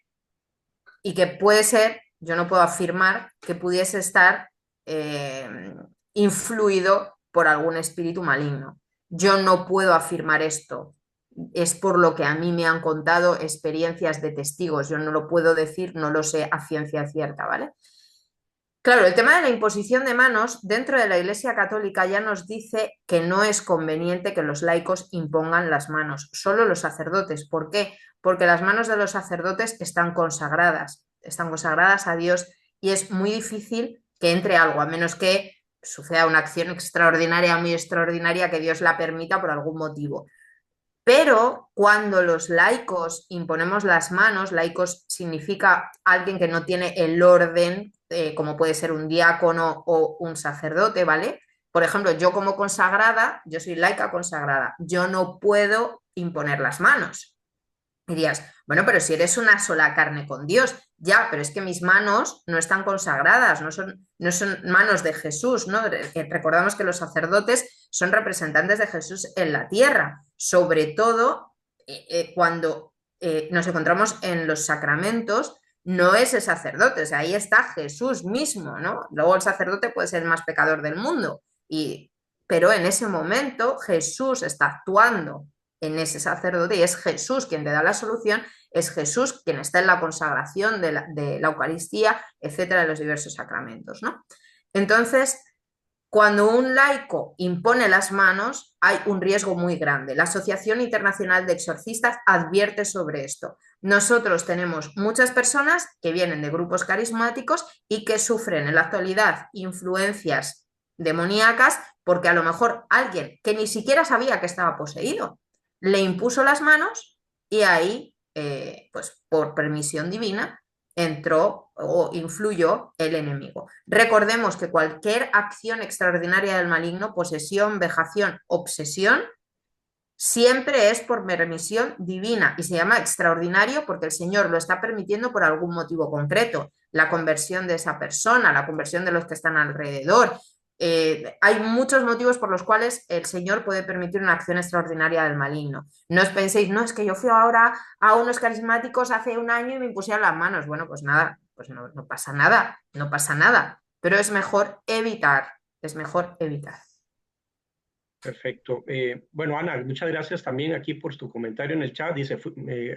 y que puede ser, yo no puedo afirmar que pudiese estar eh, influido por algún espíritu maligno. Yo no puedo afirmar esto. Es por lo que a mí me han contado experiencias de testigos. Yo no lo puedo decir, no lo sé a ciencia cierta, ¿vale? Claro, el tema de la imposición de manos dentro de la Iglesia Católica ya nos dice que no es conveniente que los laicos impongan las manos, solo los sacerdotes. ¿Por qué? Porque las manos de los sacerdotes están consagradas a Dios y es muy difícil que entre algo, a menos que suceda una acción extraordinaria, muy extraordinaria, que Dios la permita por algún motivo. Pero cuando los laicos imponemos las manos, laicos significa alguien que no tiene el orden, como puede ser un diácono o un sacerdote, ¿vale? Por ejemplo, yo como consagrada, yo soy laica consagrada, yo no puedo imponer las manos. Y dirías, bueno, pero si eres una sola carne con Dios, ya, pero es que mis manos no están consagradas, no son manos de Jesús, ¿no? Recordamos que los sacerdotes son representantes de Jesús en la tierra, sobre todo cuando nos encontramos en los sacramentos, no es el sacerdote, o sea, ahí está Jesús mismo, ¿no? Luego el sacerdote puede ser el más pecador del mundo, pero en ese momento Jesús está actuando en ese sacerdote y es Jesús quien te da la solución, es Jesús quien está en la consagración de la Eucaristía, etcétera, de los diversos sacramentos, ¿no? Entonces, cuando un laico impone las manos, hay un riesgo muy grande. La Asociación Internacional de Exorcistas advierte sobre esto. Nosotros tenemos muchas personas que vienen de grupos carismáticos y que sufren en la actualidad influencias demoníacas porque a lo mejor alguien que ni siquiera sabía que estaba poseído le impuso las manos y ahí, pues por permisión divina, entró o influyó el enemigo. Recordemos que cualquier acción extraordinaria del maligno, posesión, vejación, obsesión, siempre es por permisión divina y se llama extraordinario porque el Señor lo está permitiendo por algún motivo concreto. La conversión de esa persona, la conversión de los que están alrededor. Hay muchos motivos por los cuales el Señor puede permitir una acción extraordinaria del maligno. No os penséis, no, es que yo fui ahora a unos carismáticos hace un año y me impusieron las manos. Bueno, pues nada, pues no pasa nada, no pasa nada. Pero es mejor evitar. Perfecto. Bueno, Ana, muchas gracias también aquí por tu comentario en el chat. Dice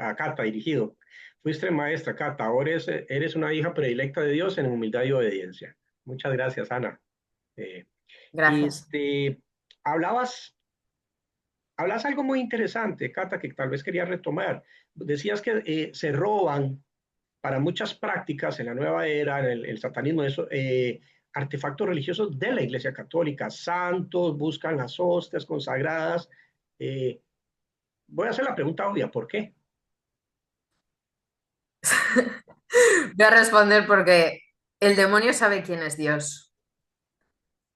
a Cata, dirigido. Fuiste maestra, Cata. Ahora eres una hija predilecta de Dios en humildad y obediencia. Muchas gracias, Ana. Eh, Gracias. este, hablabas, hablas algo muy interesante, Cata, que tal vez quería retomar. Decías que se roban para muchas prácticas en la nueva era, en el satanismo, eso, artefactos religiosos de la Iglesia Católica, santos, buscan las hostias consagradas. Eh, Voy a hacer la pregunta obvia, ¿por qué? Voy a responder porque el demonio sabe quién es Dios.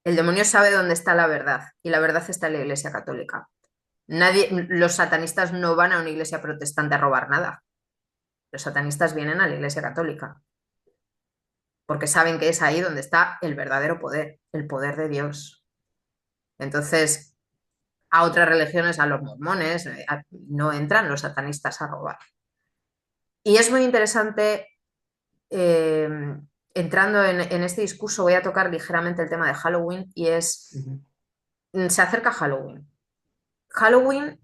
El demonio sabe dónde está la verdad y la verdad está en la Iglesia Católica. Los satanistas no van a una iglesia protestante a robar nada. Los satanistas vienen a la Iglesia Católica porque saben que es ahí donde está el verdadero poder, el poder de Dios. Entonces, a otras religiones, a los mormones, no entran los satanistas a robar. Y es muy interesante, eh, entrando en este discurso, voy a tocar ligeramente el tema de Halloween y es, se acerca Halloween. Halloween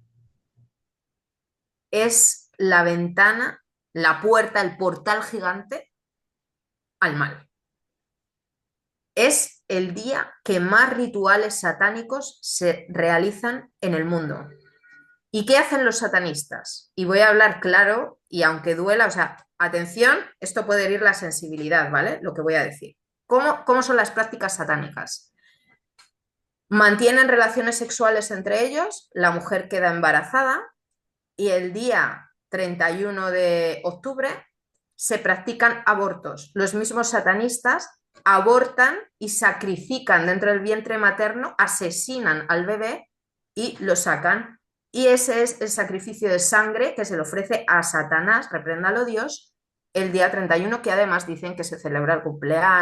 es la ventana, la puerta, el portal gigante al mal. Es el día que más rituales satánicos se realizan en el mundo. ¿Y qué hacen los satanistas? Y voy a hablar claro y aunque duela, o sea, atención, esto puede herir la sensibilidad, ¿vale? Lo que voy a decir. ¿Cómo son las prácticas satánicas? Mantienen relaciones sexuales entre ellos, la mujer queda embarazada y el día 31 de octubre se practican abortos. Los mismos satanistas abortan y sacrifican dentro del vientre materno, asesinan al bebé y lo sacan. Y ese es el sacrificio de sangre que se le ofrece a Satanás, repréndalo Dios, el día 31, que además dicen que se celebra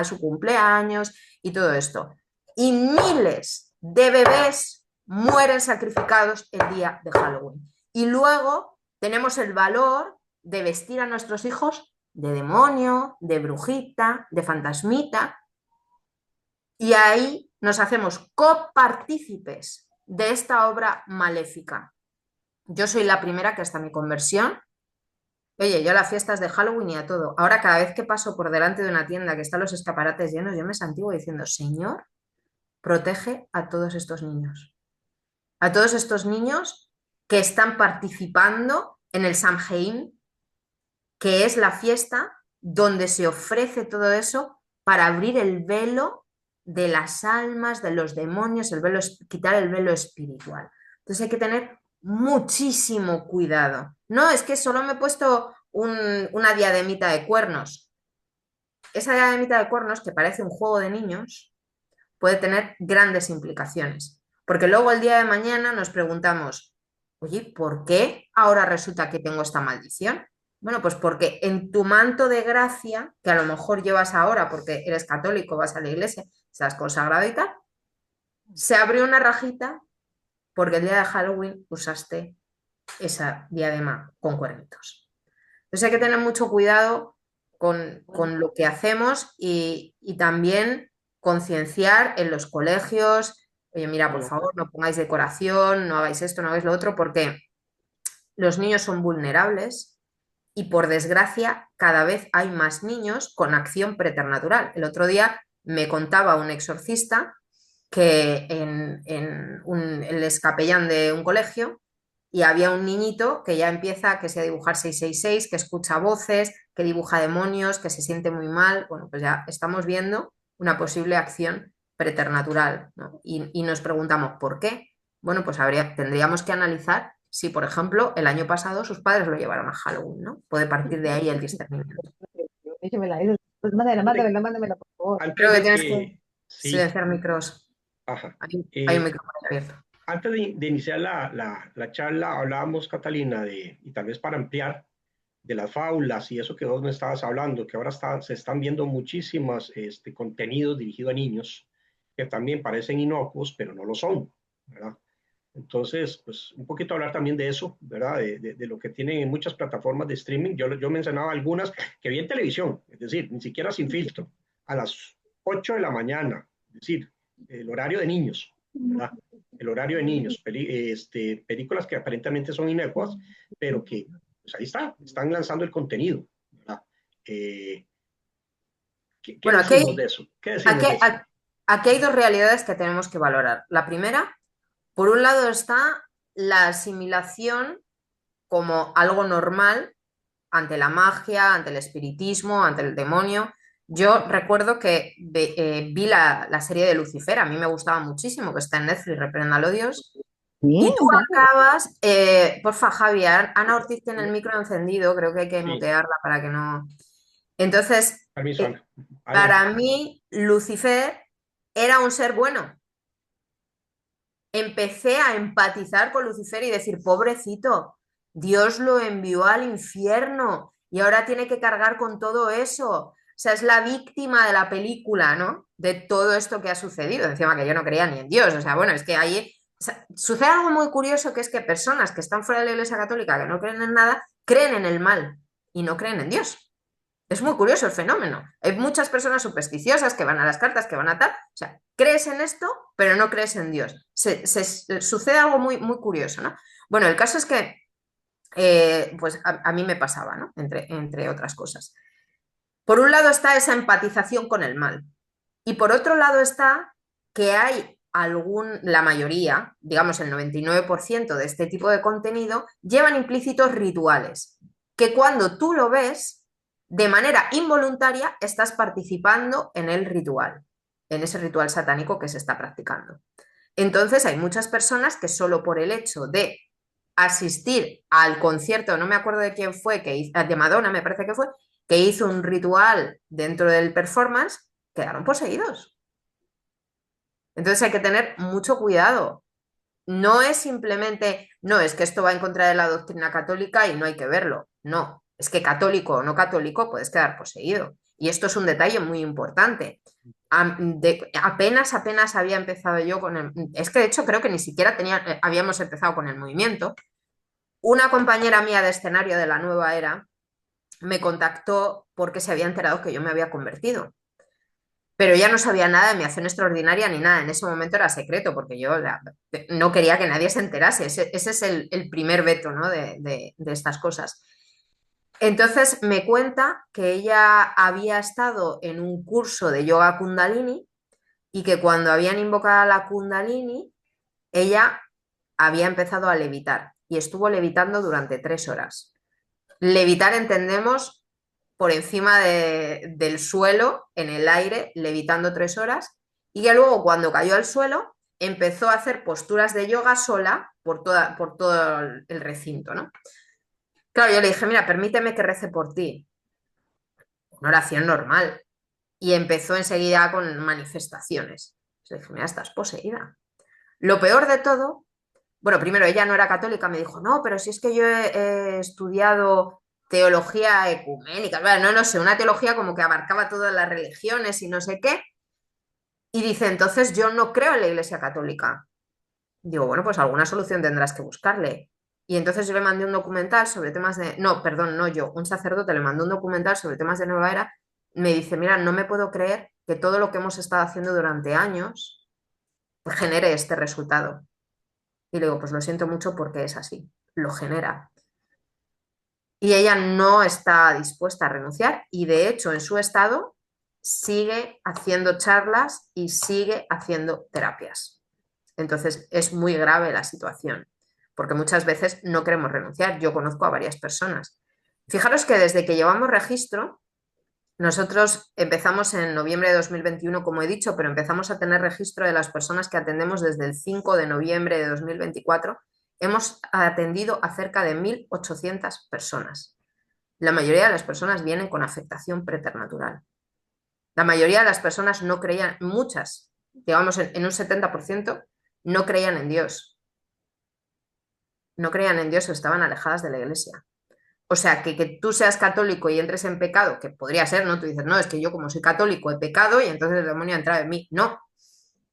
su cumpleaños y todo esto. Y miles de bebés mueren sacrificados el día de Halloween. Y luego tenemos el valor de vestir a nuestros hijos de demonio, de brujita, de fantasmita, y ahí nos hacemos copartícipes de esta obra maléfica. Yo soy la primera que hasta mi conversión, oye, yo a las fiestas de Halloween y a todo, ahora cada vez que paso por delante de una tienda que están los escaparates llenos, yo me santiguo diciendo, Señor, protege a todos estos niños. A todos estos niños que están participando en el Samhain, que es la fiesta donde se ofrece todo eso para abrir el velo de las almas, de los demonios, quitar el velo espiritual. Entonces hay que tener muchísimo cuidado. No, es que solo me he puesto una diademita de cuernos. Esa diademita de cuernos, que parece un juego de niños, puede tener grandes implicaciones. Porque luego el día de mañana nos preguntamos, oye, ¿por qué ahora resulta que tengo esta maldición? Bueno, pues porque en tu manto de gracia, que a lo mejor llevas ahora porque eres católico, vas a la iglesia, estás consagrado y tal, se abrió una rajita porque el día de Halloween usaste esa diadema con cuernitos. Entonces hay que tener mucho cuidado con lo que hacemos y también concienciar en los colegios, oye, mira, por favor, no pongáis decoración, no hagáis esto, no hagáis lo otro, porque los niños son vulnerables y por desgracia cada vez hay más niños con acción preternatural. El otro día me contaba un exorcista que él es capellán de un colegio y había un niñito que ya empieza que sea a dibujar 666, que escucha voces, que dibuja demonios, que se siente muy mal. Bueno, pues ya estamos viendo una posible acción preternatural, ¿no? Y nos preguntamos por qué. Bueno, pues tendríamos que analizar si, por ejemplo, el año pasado sus padres lo llevaron a Halloween, ¿no? Puede partir de ahí el discernimiento. Échemela, eso. Pues mándamela, por favor. Antes Creo que de tienes que que, sí, silenciar micros. ajá. Hay un micrófono abierto. Antes de iniciar la charla, hablábamos, Catalina, y tal vez para ampliar, de las fábulas y eso que vos me estabas hablando, que ahora se están viendo muchísimos contenidos dirigidos a niños que también parecen inocuos, pero no lo son, ¿verdad? Entonces, pues un poquito hablar también de eso, ¿verdad? De lo que tienen muchas plataformas de streaming. Yo mencionaba algunas que vi en televisión, es decir, ni siquiera sin filtro, a las 8 de la mañana, es decir, el horario de niños, ¿verdad? El horario de niños, películas que aparentemente son inocuas, pero que pues ahí están lanzando el contenido, ¿verdad? ¿Qué Bueno, decimos de eso? ¿Qué decimos de eso? aquí hay dos realidades que tenemos que valorar. La primera, por un lado está la asimilación como algo normal ante la magia, ante el espiritismo, ante el demonio. Yo recuerdo que vi la serie de Lucifer, a mí me gustaba muchísimo, que está en Netflix, repréndalo Dios. Y tú acabas, porfa, Javi, Ana Ortiz tiene el micro encendido, creo que hay que Sí, mutearla para que no. Entonces, permiso, Ana. para Adelante. mí, Lucifer era un ser bueno. Empecé a empatizar con Lucifer y decir, pobrecito, Dios lo envió al infierno y ahora tiene que cargar con todo eso. O sea, es la víctima de la película, ¿no? De todo esto que ha sucedido. Encima que yo no creía ni en Dios. O sea, bueno, es que ahí sea, sucede algo muy curioso, que es que personas que están fuera de la Iglesia Católica, que no creen en nada, creen en el mal y no creen en Dios. Es muy curioso el fenómeno. Hay muchas personas supersticiosas que van a las cartas, que van a tal. O sea, crees en esto, pero no crees en Dios. Sucede algo muy, muy curioso, ¿no? Bueno, el caso es que pues a mí me pasaba, ¿no? Entre otras cosas. Por un lado está esa empatización con el mal. Y por otro lado está que hay la mayoría, digamos el 99% de este tipo de contenido, llevan implícitos rituales, que cuando tú lo ves, de manera involuntaria, estás participando en el ritual, en ese ritual satánico que se está practicando. Entonces hay muchas personas que solo por el hecho de asistir al concierto, no me acuerdo de quién fue, de Madonna me parece que fue, que hizo un ritual dentro del performance, quedaron poseídos. Entonces hay que tener mucho cuidado. No es simplemente, no, es que esto va en contra de la doctrina católica y no hay que verlo. No, es que católico o no católico puedes quedar poseído. Y esto es un detalle muy importante. Apenas había empezado yo con el... Es que de hecho creo que ni siquiera habíamos empezado con el movimiento. Una compañera mía de escenario de la nueva era me contactó porque se había enterado que yo me había convertido. Pero ella no sabía nada de mi acción extraordinaria ni nada. En ese momento era secreto porque yo no quería que nadie se enterase. Ese es el primer veto, ¿no? de estas cosas. Entonces me cuenta que ella había estado en un curso de yoga Kundalini y que cuando habían invocado a la Kundalini, ella había empezado a levitar y estuvo levitando durante 3 horas. Levitar entendemos por encima del suelo, en el aire, levitando 3 horas, y ya luego cuando cayó al suelo empezó a hacer posturas de yoga sola por todo el recinto, ¿no? Claro, yo le dije, mira, permíteme que rece por ti. Una oración normal. Y empezó enseguida con manifestaciones. Le dije, mira, estás poseída. Lo peor de todo, bueno, primero ella no era católica, me dijo, no, pero si es que yo he estudiado teología ecuménica, bueno, no sé, una teología como que abarcaba todas las religiones y no sé qué. Y dice, entonces yo no creo en la Iglesia Católica. Digo, bueno, pues alguna solución tendrás que buscarle. Y entonces yo le mandé un documental sobre temas de... No, perdón, no yo, un sacerdote le mandó un documental sobre temas de nueva era. Me dice, mira, no me puedo creer que todo lo que hemos estado haciendo durante años genere este resultado. Y le digo, pues lo siento mucho porque es así, lo genera. Y ella no está dispuesta a renunciar y de hecho en su estado sigue haciendo charlas y sigue haciendo terapias. Entonces es muy grave la situación, porque muchas veces no queremos renunciar. Yo conozco a varias personas. Fijaros que desde que llevamos registro, nosotros empezamos en noviembre de 2021, como he dicho, pero empezamos a tener registro de las personas que atendemos desde el 5 de noviembre de 2024. Hemos atendido a cerca de 1.800 personas. La mayoría de las personas vienen con afectación preternatural. La mayoría de las personas no creían, muchas, digamos en un 70%, no creían en Dios. No creían en Dios o estaban alejadas de la iglesia. O sea, que tú seas católico y entres en pecado, que podría ser, ¿no? Tú dices, no, es que yo como soy católico he pecado y entonces el demonio ha entrado en mí. No,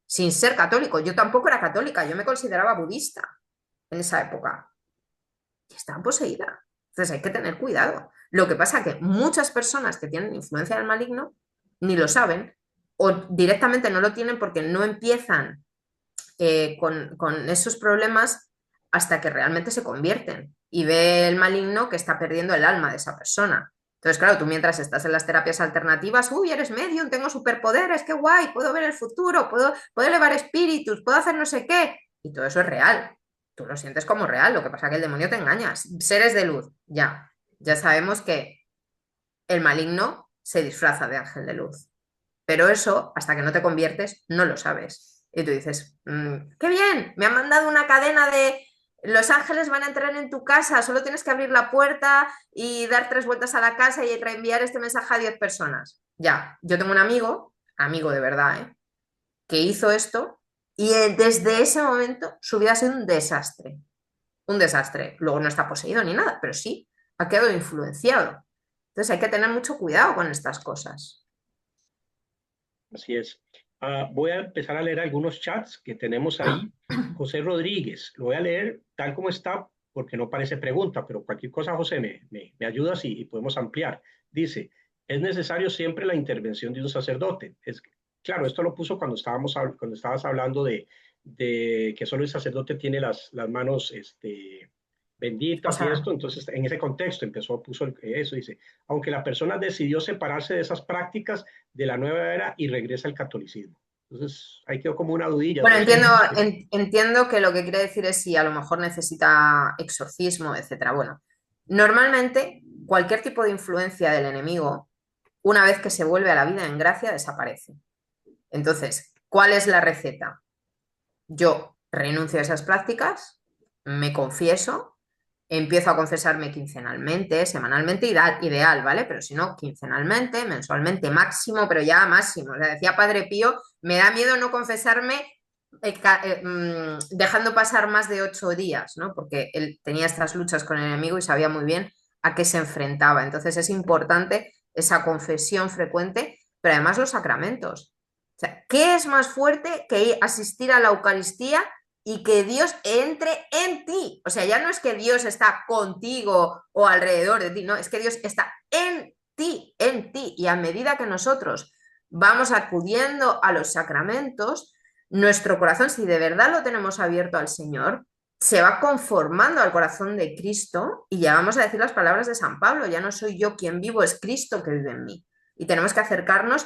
sin ser católico. Yo tampoco era católica, yo me consideraba budista en esa época. Y estaba poseída. Entonces hay que tener cuidado. Lo que pasa es que muchas personas que tienen influencia del maligno ni lo saben o directamente no lo tienen porque no empiezan con esos problemas hasta que realmente se convierten y ve el maligno que está perdiendo el alma de esa persona. Entonces, claro, tú mientras estás en las terapias alternativas, uy, eres medium, tengo superpoderes, qué guay, puedo ver el futuro, puedo elevar espíritus, puedo hacer no sé qué. Y todo eso es real. Tú lo sientes como real, lo que pasa es que el demonio te engaña. Seres de luz, ya sabemos que el maligno se disfraza de ángel de luz. Pero eso, hasta que no te conviertes, no lo sabes. Y tú dices, qué bien, me han mandado una cadena de los ángeles van a entrar en tu casa, solo tienes que abrir la puerta y dar 3 vueltas a la casa y reenviar este mensaje a 10 personas. Ya, yo tengo un amigo de verdad, que hizo esto y desde ese momento su vida ha sido un desastre. Un desastre. Luego no está poseído ni nada, pero sí, ha quedado influenciado. Entonces hay que tener mucho cuidado con estas cosas. Así es. Voy a empezar a leer algunos chats que tenemos ahí. José Rodríguez, lo voy a leer tal como está porque no parece pregunta, pero cualquier cosa, José, me ayudas y podemos ampliar. Dice, ¿es necesario siempre la intervención de un sacerdote? Claro, esto lo puso cuando estabas hablando de que solo el sacerdote tiene las manos O benditas y sea, esto. Entonces, en ese contexto puso eso, dice, aunque la persona decidió separarse de esas prácticas de la nueva era y regresa al catolicismo. Entonces, ahí quedó como una dudilla, bueno, no sé. entiendo que lo que quiere decir es si a lo mejor necesita exorcismo, etcétera. Bueno, normalmente cualquier tipo de influencia del enemigo, una vez que se vuelve a la vida en gracia, desaparece. Entonces, ¿cuál es la receta? Yo renuncio a esas prácticas, me confieso, empiezo a confesarme quincenalmente, semanalmente, ideal, ¿vale? Pero si no, quincenalmente, mensualmente, máximo, pero ya máximo. O sea, decía Padre Pío, me da miedo no confesarme dejando pasar más de 8 días, ¿no? Porque él tenía estas luchas con el enemigo y sabía muy bien a qué se enfrentaba. Entonces es importante esa confesión frecuente, pero además los sacramentos. O sea, ¿qué es más fuerte que asistir a la Eucaristía y que Dios entre en ti? O sea, ya no es que Dios está contigo o alrededor de ti, no, es que Dios está en ti, en ti. Y a medida que nosotros vamos acudiendo a los sacramentos, nuestro corazón, si de verdad lo tenemos abierto al Señor, se va conformando al corazón de Cristo y llegamos a decir las palabras de San Pablo, ya no soy yo quien vivo, es Cristo que vive en mí. Y tenemos que acercarnos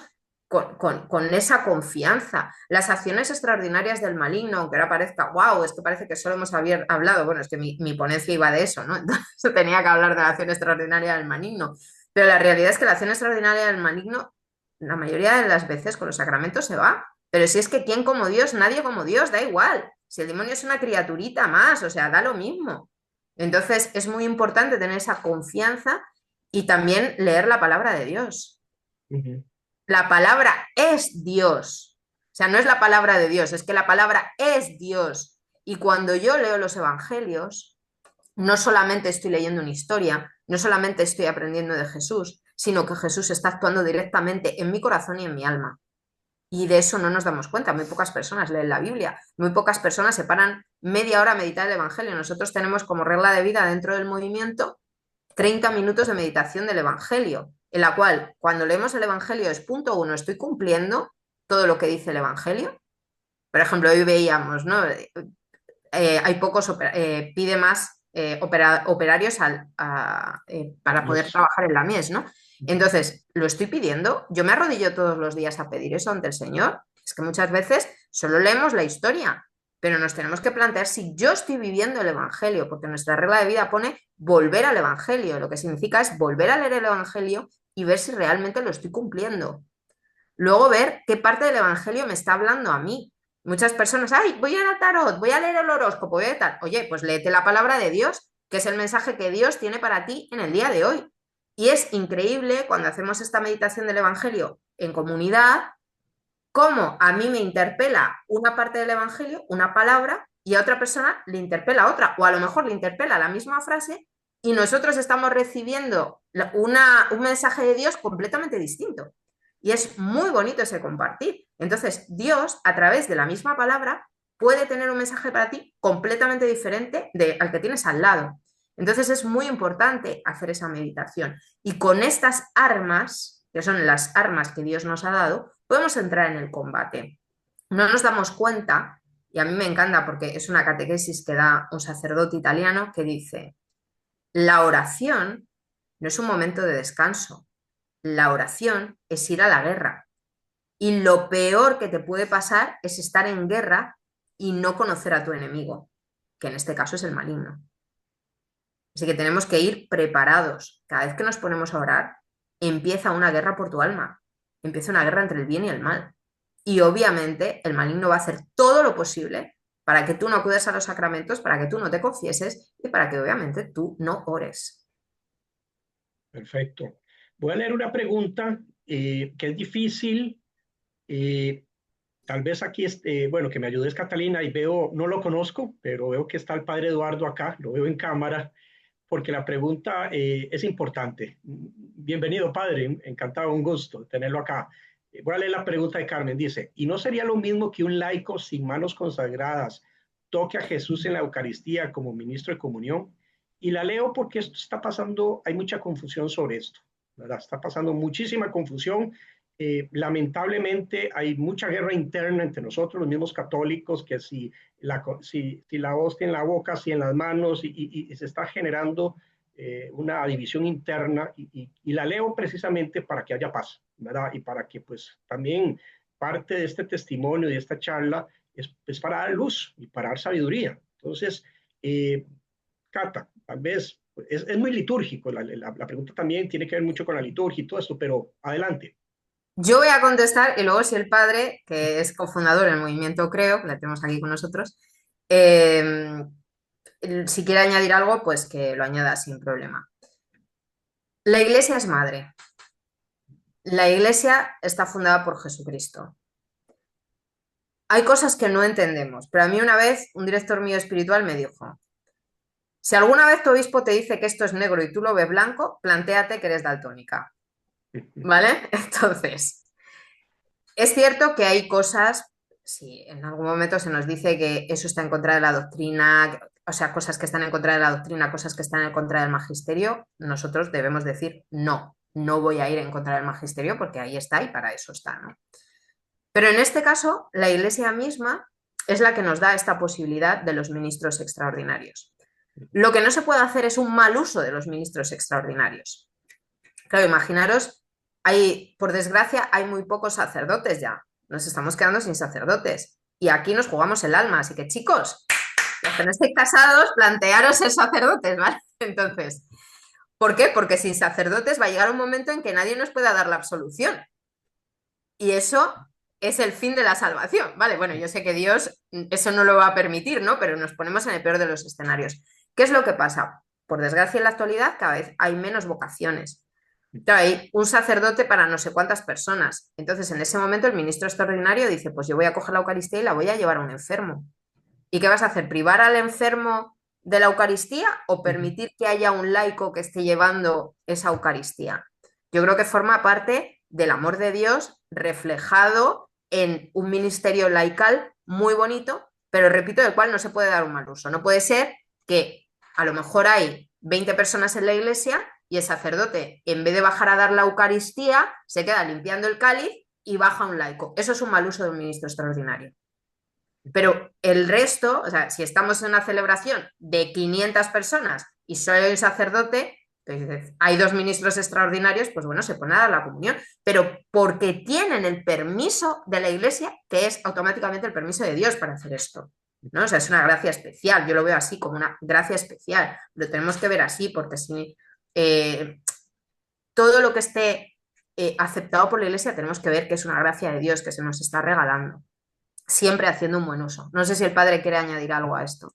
con esa confianza. Las acciones extraordinarias del maligno, aunque ahora parezca, wow, es que parece que solo hemos hablado, bueno, es que mi ponencia iba de eso, ¿no? Entonces tenía que hablar de la acción extraordinaria del maligno. Pero la realidad es que la acción extraordinaria del maligno, la mayoría de las veces con los sacramentos se va. Pero si es que quién como Dios, nadie como Dios, da igual. Si el demonio es una criaturita más, o sea, da lo mismo. Entonces es muy importante tener esa confianza y también leer la palabra de Dios. Uh -huh. La palabra es Dios. O sea, no es la palabra de Dios, es que la palabra es Dios. Y cuando yo leo los evangelios, no solamente estoy leyendo una historia, no solamente estoy aprendiendo de Jesús, sino que Jesús está actuando directamente en mi corazón y en mi alma. Y de eso no nos damos cuenta. Muy pocas personas leen la Biblia, muy pocas personas se paran media hora a meditar el Evangelio. Nosotros tenemos como regla de vida dentro del movimiento 30 minutos de meditación del Evangelio, en la cual cuando leemos el Evangelio es punto uno, estoy cumpliendo todo lo que dice el Evangelio. Por ejemplo, hoy veíamos, ¿no? Hay pocos, pide más operarios para poder Yes. trabajar en la mies, ¿no? Entonces, lo estoy pidiendo, yo me arrodillo todos los días a pedir eso ante el Señor. Es que muchas veces solo leemos la historia, pero nos tenemos que plantear si yo estoy viviendo el Evangelio, porque nuestra regla de vida pone volver al Evangelio, lo que significa es volver a leer el Evangelio y ver si realmente lo estoy cumpliendo. Luego ver qué parte del Evangelio me está hablando a mí. Muchas personas, ay, voy a ir a tarot, voy a leer el horóscopo, voy a tal. Oye, pues léete la palabra de Dios, que es el mensaje que Dios tiene para ti en el día de hoy. Y es increíble cuando hacemos esta meditación del Evangelio en comunidad, cómo a mí me interpela una parte del Evangelio, una palabra, y a otra persona le interpela otra, o a lo mejor le interpela la misma frase, y nosotros estamos recibiendo un mensaje de Dios completamente distinto. Y es muy bonito ese compartir. Entonces, Dios, a través de la misma palabra, puede tener un mensaje para ti completamente diferente al que tienes al lado. Entonces, es muy importante hacer esa meditación. Y con estas armas, que son las armas que Dios nos ha dado, podemos entrar en el combate. No nos damos cuenta, y a mí me encanta porque es una catequesis que da un sacerdote italiano que dice, la oración no es un momento de descanso, la oración es ir a la guerra. Y lo peor que te puede pasar es estar en guerra y no conocer a tu enemigo, que en este caso es el maligno. Así que tenemos que ir preparados. Cada vez que nos ponemos a orar, empieza una guerra por tu alma, empieza una guerra entre el bien y el mal. Y obviamente el maligno va a hacer todo lo posible para que tú no acudas a los sacramentos, para que tú no te confieses y para que obviamente tú no ores. Perfecto. Voy a leer una pregunta que es difícil. eh, Tal vez aquí, bueno, que me ayudes Catalina y veo, no lo conozco, pero veo que está el padre Eduardo acá, lo veo en cámara, porque la pregunta es importante. Bienvenido, padre, encantado, un gusto tenerlo acá. Voy a leer la pregunta de Carmen. Dice, ¿y no sería lo mismo que un laico sin manos consagradas toque a Jesús en la Eucaristía como ministro de comunión? Y la leo porque esto está pasando, hay mucha confusión sobre esto, ¿verdad? Está pasando muchísima confusión. Lamentablemente hay mucha guerra interna entre nosotros, los mismos católicos, que si la hostia en la boca, si en las manos, y se está generando una división interna, y la leo precisamente para que haya paz, ¿verdad? Y para que pues también parte de este testimonio y de esta charla es para dar luz y para dar sabiduría. Entonces, Cata, tal vez es muy litúrgico, la pregunta también tiene que ver mucho con la liturgia y todo esto, pero adelante. Yo voy a contestar y luego si el padre, que es cofundador del movimiento Creo, que la tenemos aquí con nosotros, eh, si quiere añadir algo, pues que lo añada sin problema. La iglesia es madre. La iglesia está fundada por Jesucristo. Hay cosas que no entendemos, pero a mí una vez un director mío espiritual me dijo, si alguna vez tu obispo te dice que esto es negro y tú lo ves blanco, plantéate que eres daltónica. ¿Vale? Entonces, es cierto que hay cosas, si en algún momento se nos dice que eso está en contra de la doctrina, o sea, cosas que están en contra de la doctrina, cosas que están en contra del magisterio, nosotros debemos decir no, no voy a ir en contra del magisterio porque ahí está y para eso está, ¿no? Pero en este caso, la Iglesia misma es la que nos da esta posibilidad de los ministros extraordinarios. Lo que no se puede hacer es un mal uso de los ministros extraordinarios. Claro, imaginaros, por desgracia, hay muy pocos sacerdotes ya. Nos estamos quedando sin sacerdotes. Y aquí nos jugamos el alma. Así que, chicos, los que no estéis casados, plantearos ser sacerdotes, ¿vale? Entonces, ¿por qué? Porque sin sacerdotes va a llegar un momento en que nadie nos pueda dar la absolución. Y eso es el fin de la salvación, ¿vale? Bueno, yo sé que Dios eso no lo va a permitir, ¿no? Pero nos ponemos en el peor de los escenarios. ¿Qué es lo que pasa? Por desgracia, en la actualidad cada vez hay menos vocaciones. Claro, hay un sacerdote para no sé cuántas personas. Entonces, en ese momento, el ministro extraordinario dice, pues yo voy a coger la Eucaristía y la voy a llevar a un enfermo. ¿Y qué vas a hacer? ¿Privar al enfermo de la Eucaristía o permitir que haya un laico que esté llevando esa Eucaristía? Yo creo que forma parte del amor de Dios reflejado en un ministerio laical muy bonito, pero repito, del cual no se puede dar un mal uso. No puede ser que a lo mejor hay 20 personas en la iglesia y el sacerdote, en vez de bajar a dar la Eucaristía, se queda limpiando el cáliz y baja un laico. Eso es un mal uso de un ministro extraordinario. Pero el resto, o sea, si estamos en una celebración de 500 personas y solo hay un sacerdote, pues hay 2 ministros extraordinarios, pues bueno, se pone a dar la comunión, pero porque tienen el permiso de la iglesia, que es automáticamente el permiso de Dios para hacer esto, ¿no? O sea, es una gracia especial, yo lo veo así, como una gracia especial, lo tenemos que ver así, porque si todo lo que esté aceptado por la iglesia tenemos que ver que es una gracia de Dios que se nos está regalando, siempre haciendo un buen uso. No sé si el padre quiere añadir algo a esto.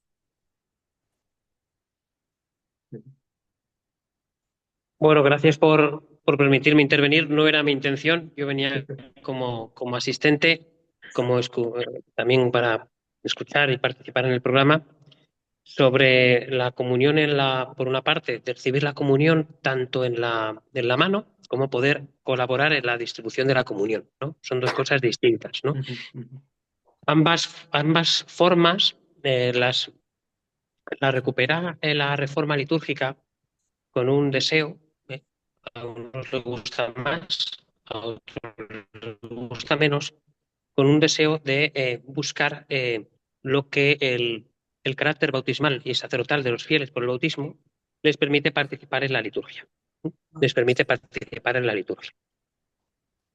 Bueno, gracias por permitirme intervenir. No era mi intención. Yo venía como asistente, también para escuchar y participar en el programa sobre la comunión por una parte, de recibir la comunión tanto en la mano como poder colaborar en la distribución de la comunión, ¿no? Son 2 cosas distintas, ¿no? Ambas formas las recupera la reforma litúrgica con un deseo. A unos les gusta más, a otros les gusta menos, con un deseo de buscar lo que el carácter bautismal y sacerdotal de los fieles por el bautismo les permite participar en la liturgia. Les permite participar en la liturgia.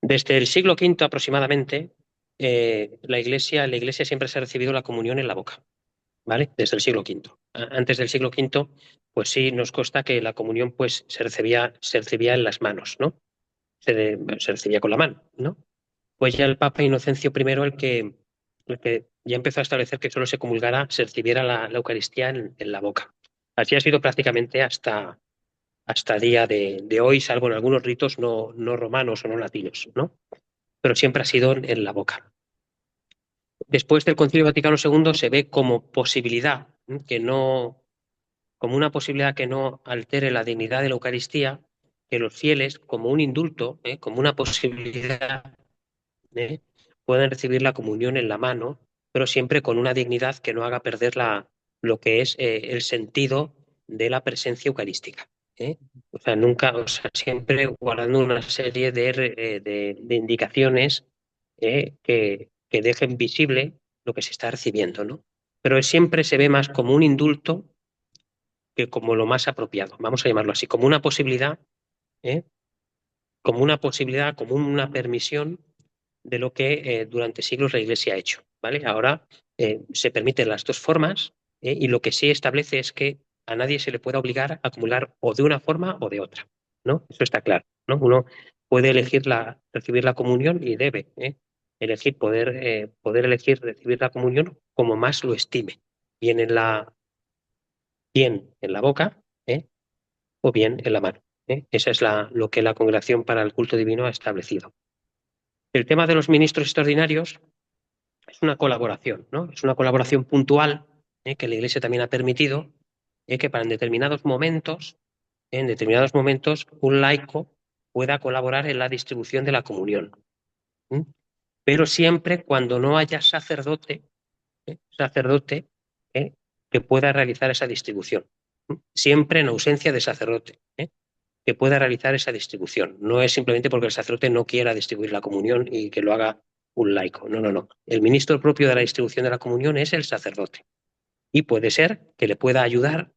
Desde el siglo V aproximadamente, la Iglesia siempre se ha recibido la comunión en la boca, ¿vale? Desde el siglo V. Antes del siglo V, pues sí nos consta que la comunión pues se recibía en las manos, ¿no? Se recibía con la mano, ¿no? Pues ya el Papa Inocencio I el que ya empezó a establecer que solo se recibiera la Eucaristía en la boca. Así ha sido prácticamente hasta día de hoy, salvo en algunos ritos no romanos o no latinos, ¿no? Pero siempre ha sido en la boca. Después del Concilio Vaticano II se ve como posibilidad, como una posibilidad que no altere la dignidad de la Eucaristía, que los fieles, como un indulto, como una posibilidad, pueden recibir la comunión en la mano, pero siempre con una dignidad que no haga perder lo que es el sentido de la presencia eucarística. O sea, nunca, o sea, siempre guardando una serie de indicaciones que dejen visible lo que se está recibiendo, ¿no? Pero siempre se ve más como un indulto que como lo más apropiado, vamos a llamarlo así, como una posibilidad, ¿eh? Como una permisión de lo que durante siglos la Iglesia ha hecho, ¿vale? Ahora se permiten las dos formas y lo que sí establece es que a nadie se le pueda obligar a acumular o de una forma o de otra, ¿no? Eso está claro, ¿no? Uno puede elegir recibir la comunión y debe elegir poder elegir recibir la comunión como más lo estime, bien bien en la boca, o bien en la mano. Esa es lo que la Congregación para el Culto Divino ha establecido. El tema de los ministros extraordinarios es una colaboración, ¿no? Es una colaboración puntual que la Iglesia también ha permitido que en determinados momentos, un laico pueda colaborar en la distribución de la comunión. Pero siempre cuando no haya sacerdote que pueda realizar esa distribución. Siempre en ausencia de sacerdote que pueda realizar esa distribución. No es simplemente porque el sacerdote no quiera distribuir la comunión y que lo haga un laico. No, no, no. El ministro propio de la distribución de la comunión es el sacerdote. Y puede ser que le pueda ayudar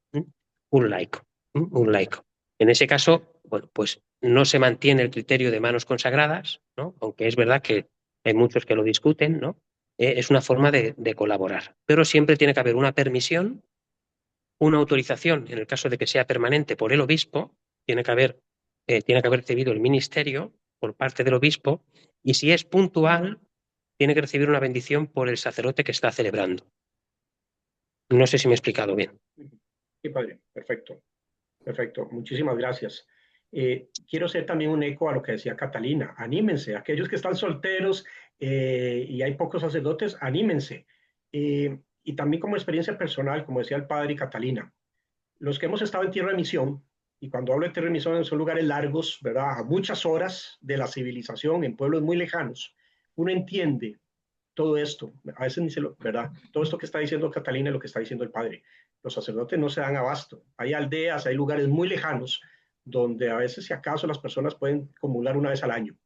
un laico. Un laico. En ese caso, bueno, pues no se mantiene el criterio de manos consagradas, ¿no? Aunque es verdad que hay muchos que lo discuten, ¿no? Es una forma de colaborar. Pero siempre tiene que haber una permisión, una autorización, en el caso de que sea permanente, por el obispo, tiene que haber recibido el ministerio por parte del obispo, y si es puntual, tiene que recibir una bendición por el sacerdote que está celebrando. No sé si me he explicado bien. Sí, padre, perfecto, perfecto. Muchísimas gracias. Quiero hacer también un eco a lo que decía Catalina. Anímense, aquellos que están solteros y hay pocos sacerdotes, anímense. Y también como experiencia personal, como decía el padre y Catalina, los que hemos estado en tierra de misión, y cuando hablo de tierra de misión son lugares largos, ¿verdad? A muchas horas de la civilización, en pueblos muy lejanos, uno entiende todo esto, a veces ni se lo, ¿verdad? Todo esto que está diciendo Catalina es lo que está diciendo el padre. Los sacerdotes no se dan abasto. Hay aldeas, hay lugares muy lejanos donde a veces, si acaso, las personas pueden acumular una vez al año,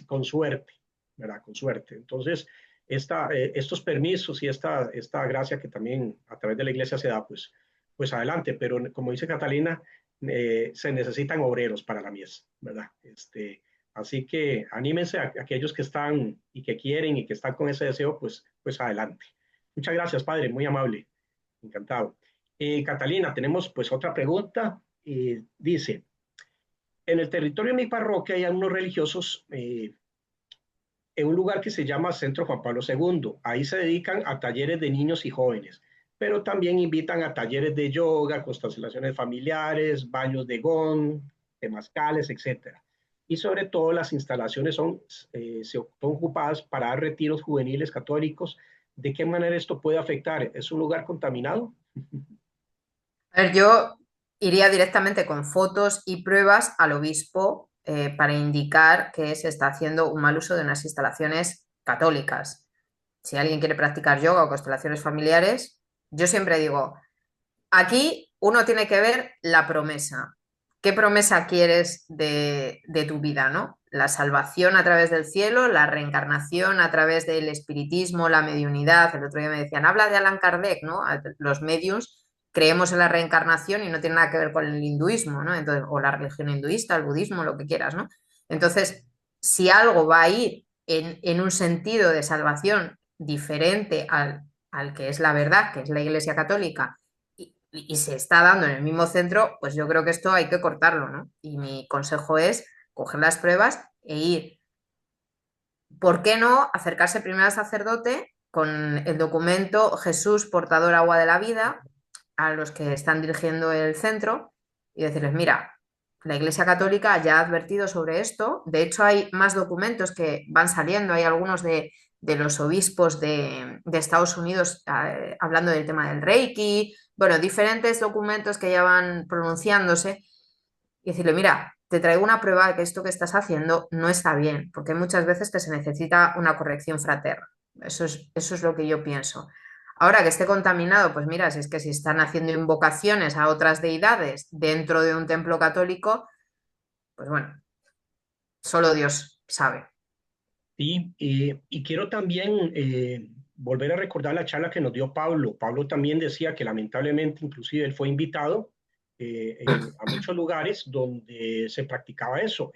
con suerte, ¿verdad? Con suerte. Entonces, estos permisos y esta gracia que también a través de la iglesia se da, pues adelante. Pero como dice Catalina, se necesitan obreros para la mies, ¿verdad? Así que anímense a aquellos que están y que quieren y que están con ese deseo, pues adelante. Muchas gracias, padre, muy amable, encantado. Catalina, tenemos pues otra pregunta. Dice, en el territorio de mi parroquia hay algunos religiosos en un lugar que se llama Centro Juan Pablo II. Ahí se dedican a talleres de niños y jóvenes, pero también invitan a talleres de yoga, constelaciones familiares, baños de gong, temazcales, etcétera. Y sobre todo las instalaciones son ocupadas para dar retiros juveniles católicos. ¿De qué manera esto puede afectar? ¿Es un lugar contaminado? A ver, yo iría directamente con fotos y pruebas al obispo para indicar que se está haciendo un mal uso de unas instalaciones católicas. Si alguien quiere practicar yoga o constelaciones familiares, yo siempre digo, aquí uno tiene que ver la promesa. ¿Qué promesa quieres de tu vida, no? La salvación a través del cielo, la reencarnación a través del espiritismo, la mediunidad. El otro día me decían, habla de Allan Kardec, ¿no? Los mediums creemos en la reencarnación y no tiene nada que ver con el hinduismo, ¿no? Entonces, o la religión hinduista, el budismo, lo que quieras, ¿no? Entonces, si algo va a ir en un sentido de salvación diferente al que es la verdad, que es la Iglesia Católica, y se está dando en el mismo centro, pues yo creo que esto hay que cortarlo, ¿no? Y mi consejo es coger las pruebas e ir. ¿Por qué no acercarse primero al sacerdote con el documento Jesús, portador agua de la vida, a los que están dirigiendo el centro y decirles, mira, la Iglesia Católica ya ha advertido sobre esto, de hecho hay más documentos que van saliendo, hay algunos de los obispos de Estados Unidos hablando del tema del Reiki, bueno, diferentes documentos que ya van pronunciándose y decirle, mira, te traigo una prueba de que esto que estás haciendo no está bien, porque hay muchas veces que se necesita una corrección fraterna. Eso es lo que yo pienso. Ahora que esté contaminado, pues mira, si es que si están haciendo invocaciones a otras deidades dentro de un templo católico, pues bueno, solo Dios sabe. Sí, y quiero también volver a recordar la charla que nos dio Pablo. Pablo también decía que lamentablemente, inclusive él fue invitado a muchos lugares donde se practicaba eso,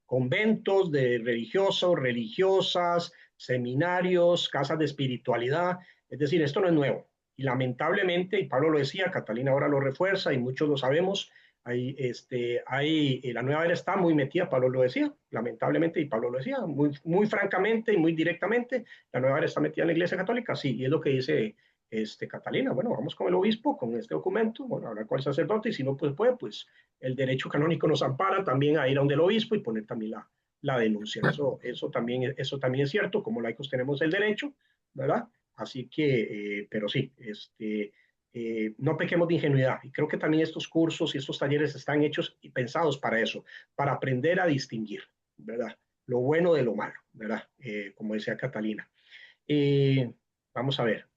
conventos de religiosos, religiosas, seminarios, casas de espiritualidad. Es decir, esto no es nuevo. Y lamentablemente, y Pablo lo decía, Catalina ahora lo refuerza y muchos lo sabemos, la nueva era está muy metida, Pablo lo decía, lamentablemente, y Pablo lo decía, muy francamente y muy directamente, la nueva era está metida en la Iglesia Católica, sí, y es lo que dice Catalina, bueno, vamos con el obispo, con este documento, bueno, hablar con el sacerdote, y si no pues puede, pues el derecho canónico nos ampara también a ir a donde el obispo y poner también la denuncia. Eso también es cierto, como laicos tenemos el derecho, ¿verdad? Así que, pero sí, no pequemos de ingenuidad. Y creo que también estos cursos y estos talleres están hechos y pensados para eso, para aprender a distinguir, ¿verdad? Lo bueno de lo malo, ¿verdad? Como decía Catalina. Eh, Vamos a ver.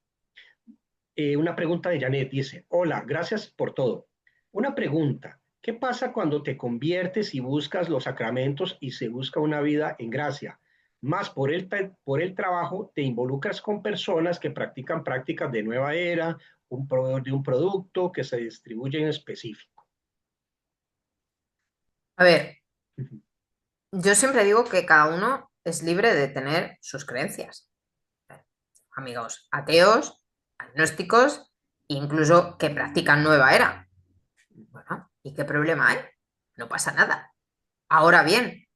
Una pregunta de Janet dice, hola, gracias por todo. Una pregunta, ¿qué pasa cuando te conviertes y buscas los sacramentos y se busca una vida en gracia? Más por el trabajo te involucras con personas que practican prácticas de nueva era, un proveedor de un producto que se distribuye en específico. A ver, yo siempre digo que cada uno es libre de tener sus creencias. Amigos ateos, agnósticos, incluso que practican nueva era. Bueno, ¿y qué problema hay? No pasa nada. Ahora bien,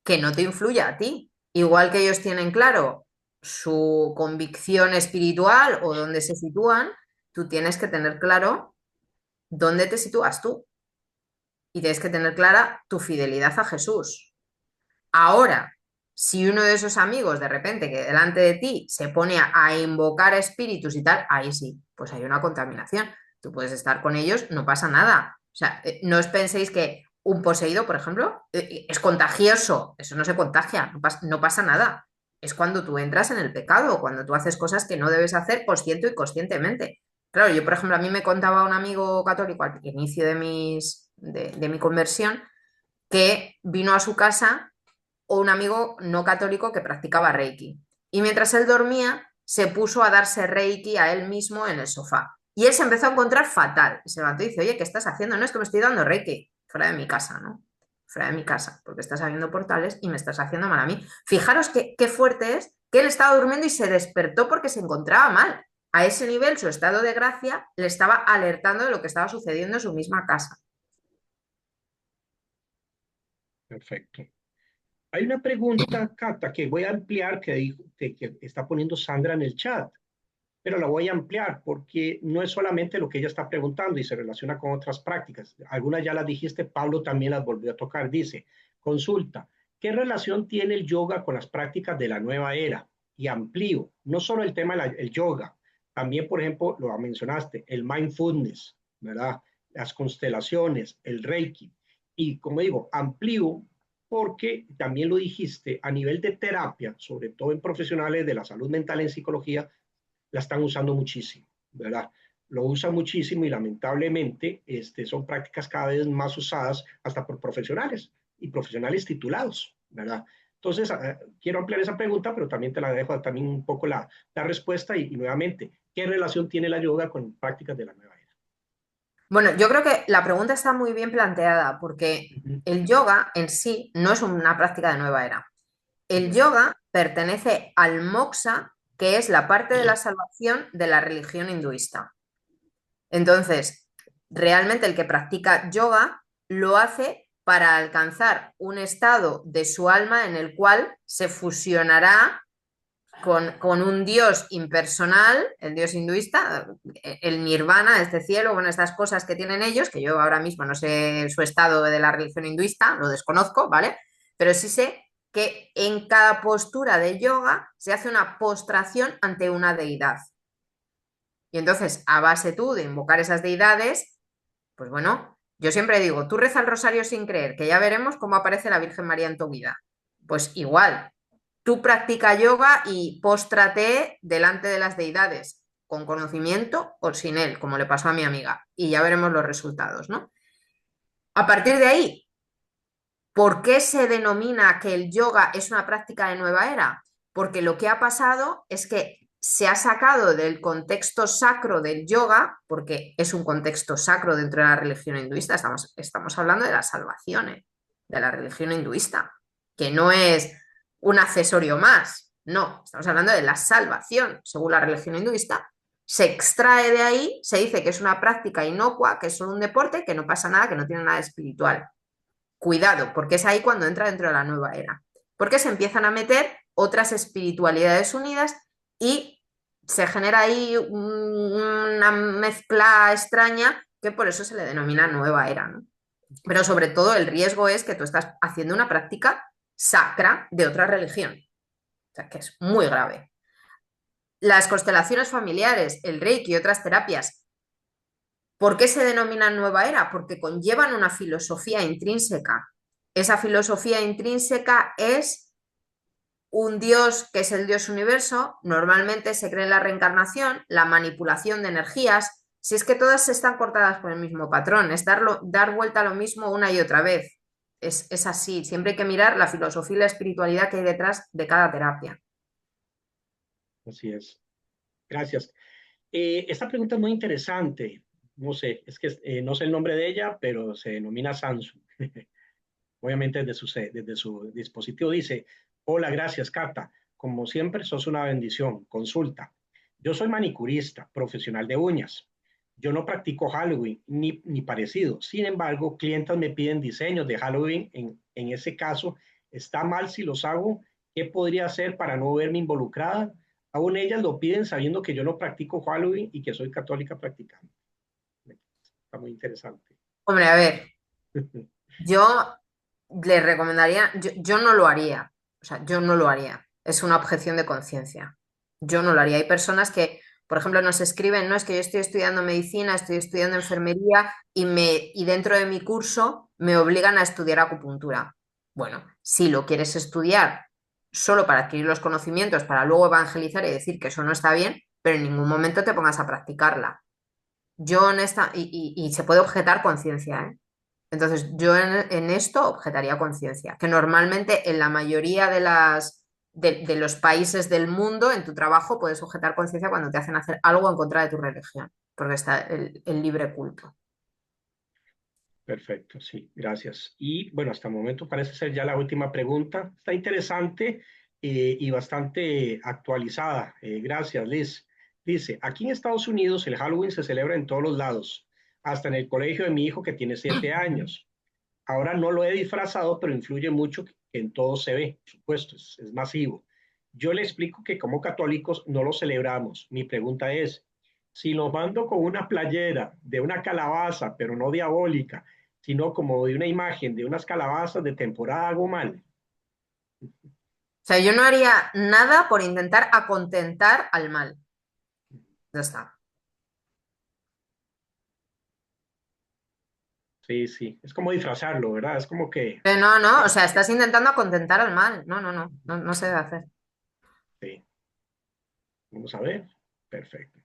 que no te influya a ti. Igual que ellos tienen claro su convicción espiritual o dónde se sitúan, tú tienes que tener claro dónde te sitúas tú. Y tienes que tener clara tu fidelidad a Jesús. Ahora, si uno de esos amigos de repente que delante de ti se pone a invocar espíritus y tal, ahí sí, pues hay una contaminación. Tú puedes estar con ellos, no pasa nada. O sea, no os penséis que un poseído, por ejemplo, es contagioso. Eso no se contagia, no pasa nada. Es cuando tú entras en el pecado, cuando tú haces cosas que no debes hacer consciente y conscientemente. Claro, yo, por ejemplo, a mí me contaba un amigo católico al inicio de mi conversión que vino a su casa o un amigo no católico que practicaba Reiki. Y mientras él dormía, se puso a darse Reiki a él mismo en el sofá. Y él se empezó a encontrar fatal. Y se levantó y dice, oye, ¿qué estás haciendo? No, es que me estoy dando Reiki. Fuera de mi casa, ¿no? Fuera de mi casa, porque estás abriendo portales y me estás haciendo mal a mí. Fijaros qué fuerte es que él estaba durmiendo y se despertó porque se encontraba mal. A ese nivel, su estado de gracia le estaba alertando de lo que estaba sucediendo en su misma casa. Perfecto. Hay una pregunta, Cata, que voy a ampliar que está poniendo Sandra en el chat, pero la voy a ampliar porque no es solamente lo que ella está preguntando y se relaciona con otras prácticas. Algunas ya las dijiste, Pablo también las volvió a tocar. Dice, consulta, ¿qué relación tiene el yoga con las prácticas de la nueva era? Y amplío, no solo el tema del yoga, también, por ejemplo, lo mencionaste, el mindfulness, ¿verdad? Las constelaciones, el reiki. Y como digo, amplío porque también lo dijiste, a nivel de terapia, sobre todo en profesionales de la salud mental en psicología, la están usando muchísimo, ¿verdad? Lo usan muchísimo y lamentablemente son prácticas cada vez más usadas hasta por profesionales y profesionales titulados, ¿verdad? Entonces, quiero ampliar esa pregunta, pero también te la dejo también un poco la respuesta y nuevamente, ¿qué relación tiene la yoga con prácticas de la nueva era? Bueno, yo creo que la pregunta está muy bien planteada porque Uh -huh, el yoga en sí no es una práctica de nueva era. El correcto. yoga pertenece al moksha, que es la parte de la salvación de la religión hinduista. Entonces, realmente el que practica yoga lo hace para alcanzar un estado de su alma en el cual se fusionará con un dios impersonal, el dios hinduista, el nirvana, este cielo, bueno, estas cosas que tienen ellos, que yo ahora mismo no sé su estado de la religión hinduista, lo desconozco, ¿vale? Pero sí sé que en cada postura de yoga se hace una postración ante una deidad. Y entonces, a base tú de invocar esas deidades, pues bueno, Yo siempre digo, tú reza el rosario sin creer, que ya veremos cómo aparece la Virgen María en tu vida. Pues igual, tú practica yoga y póstrate delante de las deidades, con conocimiento o sin él, como le pasó a mi amiga, y ya veremos los resultados, ¿no? A partir de ahí, ¿por qué se denomina que el yoga es una práctica de nueva era? Porque lo que ha pasado es que se ha sacado del contexto sacro del yoga, porque es un contexto sacro dentro de la religión hinduista, estamos hablando de la salvación de la religión hinduista, que no es un accesorio más, no, estamos hablando de la salvación, según la religión hinduista. Se extrae de ahí, se dice que es una práctica inocua, que es solo un deporte, que no pasa nada, que no tiene nada espiritual. Cuidado, porque es ahí cuando entra dentro de la nueva era. Porque se empiezan a meter otras espiritualidades unidas y se genera ahí una mezcla extraña que por eso se le denomina nueva era, ¿no? Pero sobre todo el riesgo es que tú estás haciendo una práctica sacra de otra religión. O sea, que es muy grave. Las constelaciones familiares, el Reiki y otras terapias, ¿por qué se denominan nueva era? Porque conllevan una filosofía intrínseca. Esa filosofía intrínseca es un Dios que es el Dios universo, normalmente se cree en la reencarnación, la manipulación de energías, si es que todas están cortadas por el mismo patrón, es dar vuelta a lo mismo una y otra vez. Es así, siempre hay que mirar la filosofía y la espiritualidad que hay detrás de cada terapia. Así es. Gracias. Esta pregunta es muy interesante. No sé, es que no sé el nombre de ella, pero se denomina Samsung. Obviamente desde su dispositivo dice, hola, gracias, Cata. Como siempre, sos una bendición. Consulta. Yo soy manicurista, profesional de uñas. Yo no practico Halloween ni parecido. Sin embargo, clientas me piden diseños de Halloween. En ese caso, ¿está mal si los hago? ¿Qué podría hacer para no verme involucrada? Aún ellas lo piden sabiendo que yo no practico Halloween y que soy católica practicante. Está muy interesante. Hombre, a ver, yo le recomendaría, yo no lo haría, o sea, yo no lo haría, es una objeción de conciencia, yo no lo haría. Hay personas que, por ejemplo, nos escriben, no, es que yo estoy estudiando medicina, estoy estudiando enfermería y dentro de mi curso me obligan a estudiar acupuntura. Bueno, si lo quieres estudiar solo para adquirir los conocimientos, para luego evangelizar y decir que eso no está bien, pero en ningún momento te pongas a practicarla. Yo en esta, y se puede objetar conciencia, ¿eh? Entonces, yo en esto objetaría conciencia, que normalmente en la mayoría de los países del mundo, en tu trabajo, puedes objetar conciencia cuando te hacen hacer algo en contra de tu religión, porque está el libre culto. Perfecto, sí, gracias. Y bueno, hasta el momento parece ser ya la última pregunta. Está interesante y bastante actualizada. Gracias, Liz. Dice, aquí en Estados Unidos el Halloween se celebra en todos los lados, hasta en el colegio de mi hijo que tiene 7 años. Ahora no lo he disfrazado, pero influye mucho que en todo se ve, por supuesto, es masivo. Yo le explico que como católicos no lo celebramos. Mi pregunta es, si lo mando con una playera de una calabaza, pero no diabólica, sino como de una imagen de unas calabazas de temporada, hago mal. O sea, yo no haría nada por intentar acontentar al mal. Ya está. Sí, sí, es como disfrazarlo, ¿verdad? Es como que, No, no, o sea, estás intentando acontentar al mal. No, no, no, no, no se debe hacer. sí, vamos a ver. Perfecto.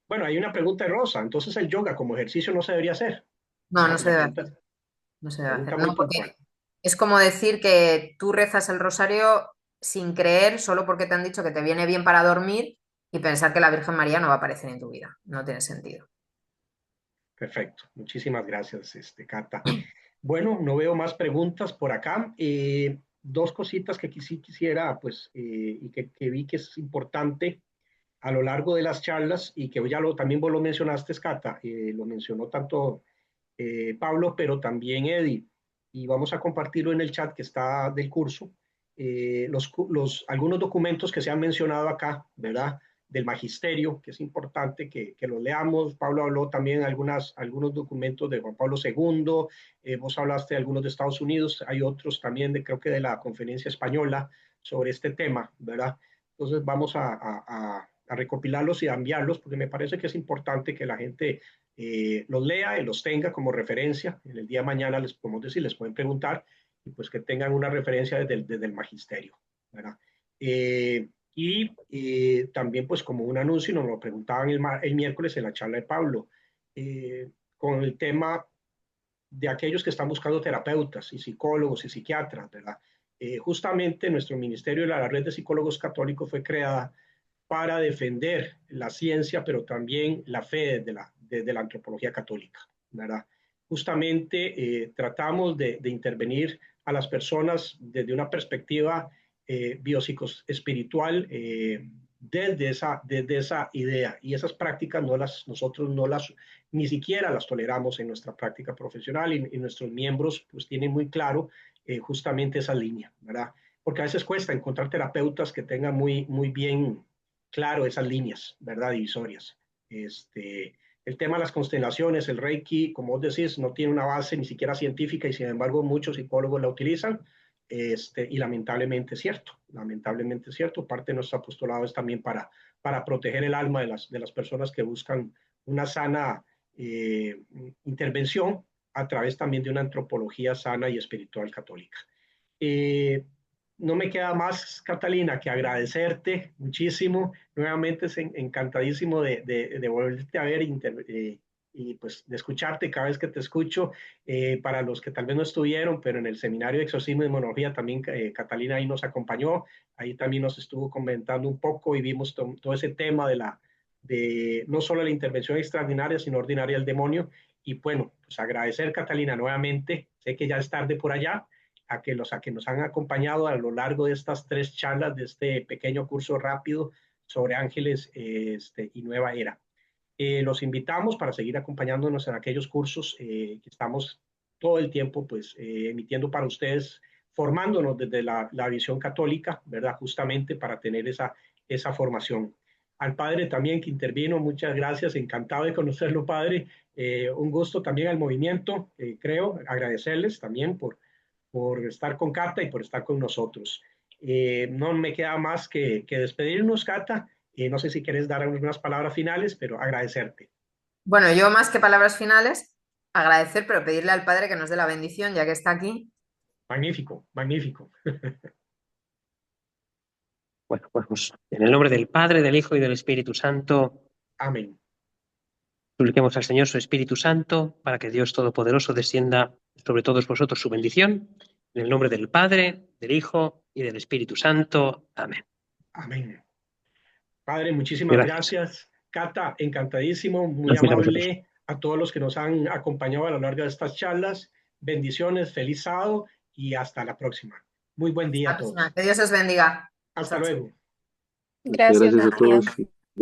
Bueno, hay una pregunta de Rosa. Entonces el yoga como ejercicio no se debería hacer. No, no se La debe pregunta, hacer. No se debe pregunta hacer. muy No, puntual. porque es como decir que tú rezas el rosario sin creer, solo porque te han dicho que te viene bien para dormir y pensar que la Virgen María no va a aparecer en tu vida. No tiene sentido. Perfecto. Muchísimas gracias, Cata. Bueno, no veo más preguntas por acá. Dos cositas que sí quisiera, pues, y que vi que es importante a lo largo de las charlas y que ya también vos lo mencionaste, Cata, lo mencionó tanto Pablo, pero también Eddie, y vamos a compartirlo en el chat que está del curso, algunos documentos que se han mencionado acá, ¿verdad? Del magisterio, que es importante que los leamos. Pablo habló también algunos documentos de Juan Pablo II, vos hablaste de algunos de Estados Unidos, hay otros también, creo que de la Conferencia Española sobre este tema, ¿verdad? Entonces vamos a recopilarlos y a enviarlos, porque me parece que es importante que la gente los lea y los tenga como referencia. En el día de mañana les podemos decir, les pueden preguntar, y pues que tengan una referencia desde el magisterio, ¿verdad? También pues como un anuncio, nos lo preguntaban el miércoles en la charla de Pablo, con el tema de aquellos que están buscando terapeutas y psicólogos y psiquiatras, ¿verdad? Justamente nuestro ministerio, la red de psicólogos católicos, fue creada para defender la ciencia, pero también la fe desde la antropología católica, ¿verdad? Justamente tratamos de intervenir a las personas desde una perspectiva biopsicoespiritual, desde esa idea, y esas prácticas nosotros ni siquiera las toleramos en nuestra práctica profesional, y nuestros miembros pues tienen muy claro justamente esa línea, ¿verdad? Porque a veces cuesta encontrar terapeutas que tengan muy bien claro esas líneas, ¿verdad? Divisorias. El tema de las constelaciones, el Reiki, como vos decís, no tiene una base ni siquiera científica, y sin embargo muchos psicólogos la utilizan, y lamentablemente es cierto. Parte de nuestro apostolado es también para proteger el alma de las personas que buscan una sana intervención a través también de una antropología sana y espiritual católica. No me queda más, Catalina, que agradecerte muchísimo. Nuevamente es encantadísimo de volverte a ver y pues de escucharte cada vez que te escucho. Para los que tal vez no estuvieron, pero en el seminario de exorcismo y demonología también Catalina ahí nos acompañó. Ahí también nos estuvo comentando un poco y vimos todo ese tema de no solo la intervención extraordinaria, sino ordinaria del demonio. Y bueno, pues agradecer, Catalina, nuevamente. Sé que ya es tarde por allá, a que nos han acompañado a lo largo de estas 3 charlas de este pequeño curso rápido sobre ángeles y nueva era. Los invitamos para seguir acompañándonos en aquellos cursos que estamos todo el tiempo pues emitiendo para ustedes, formándonos desde la visión católica, ¿verdad? Justamente para tener esa formación. Al padre también que intervino, muchas gracias, encantado de conocerlo, padre. Un gusto también al movimiento, creo, agradecerles también por estar con Cata y por estar con nosotros. No me queda más que despedirnos, Cata. No sé si quieres dar algunas palabras finales, pero agradecerte. Bueno, yo más que palabras finales, agradecer, pero pedirle al Padre que nos dé la bendición, ya que está aquí. Magnífico, magnífico. Bueno, pues en el nombre del Padre, del Hijo y del Espíritu Santo, Amén. supliquemos al Señor su Espíritu Santo para que Dios Todopoderoso descienda sobre todos vosotros su bendición. En el nombre del Padre, del Hijo y del Espíritu Santo. Amén. Amén. Padre, muchísimas Gracias. gracias. Cata, encantadísimo, muy Gracias a vosotros. amable a todos los que nos han acompañado a lo largo de estas charlas. Bendiciones, feliz sábado y hasta la próxima. Muy buen día Hasta a la próxima. todos. Que Dios os bendiga. Hasta Chao, chao. luego. Gracias a todos.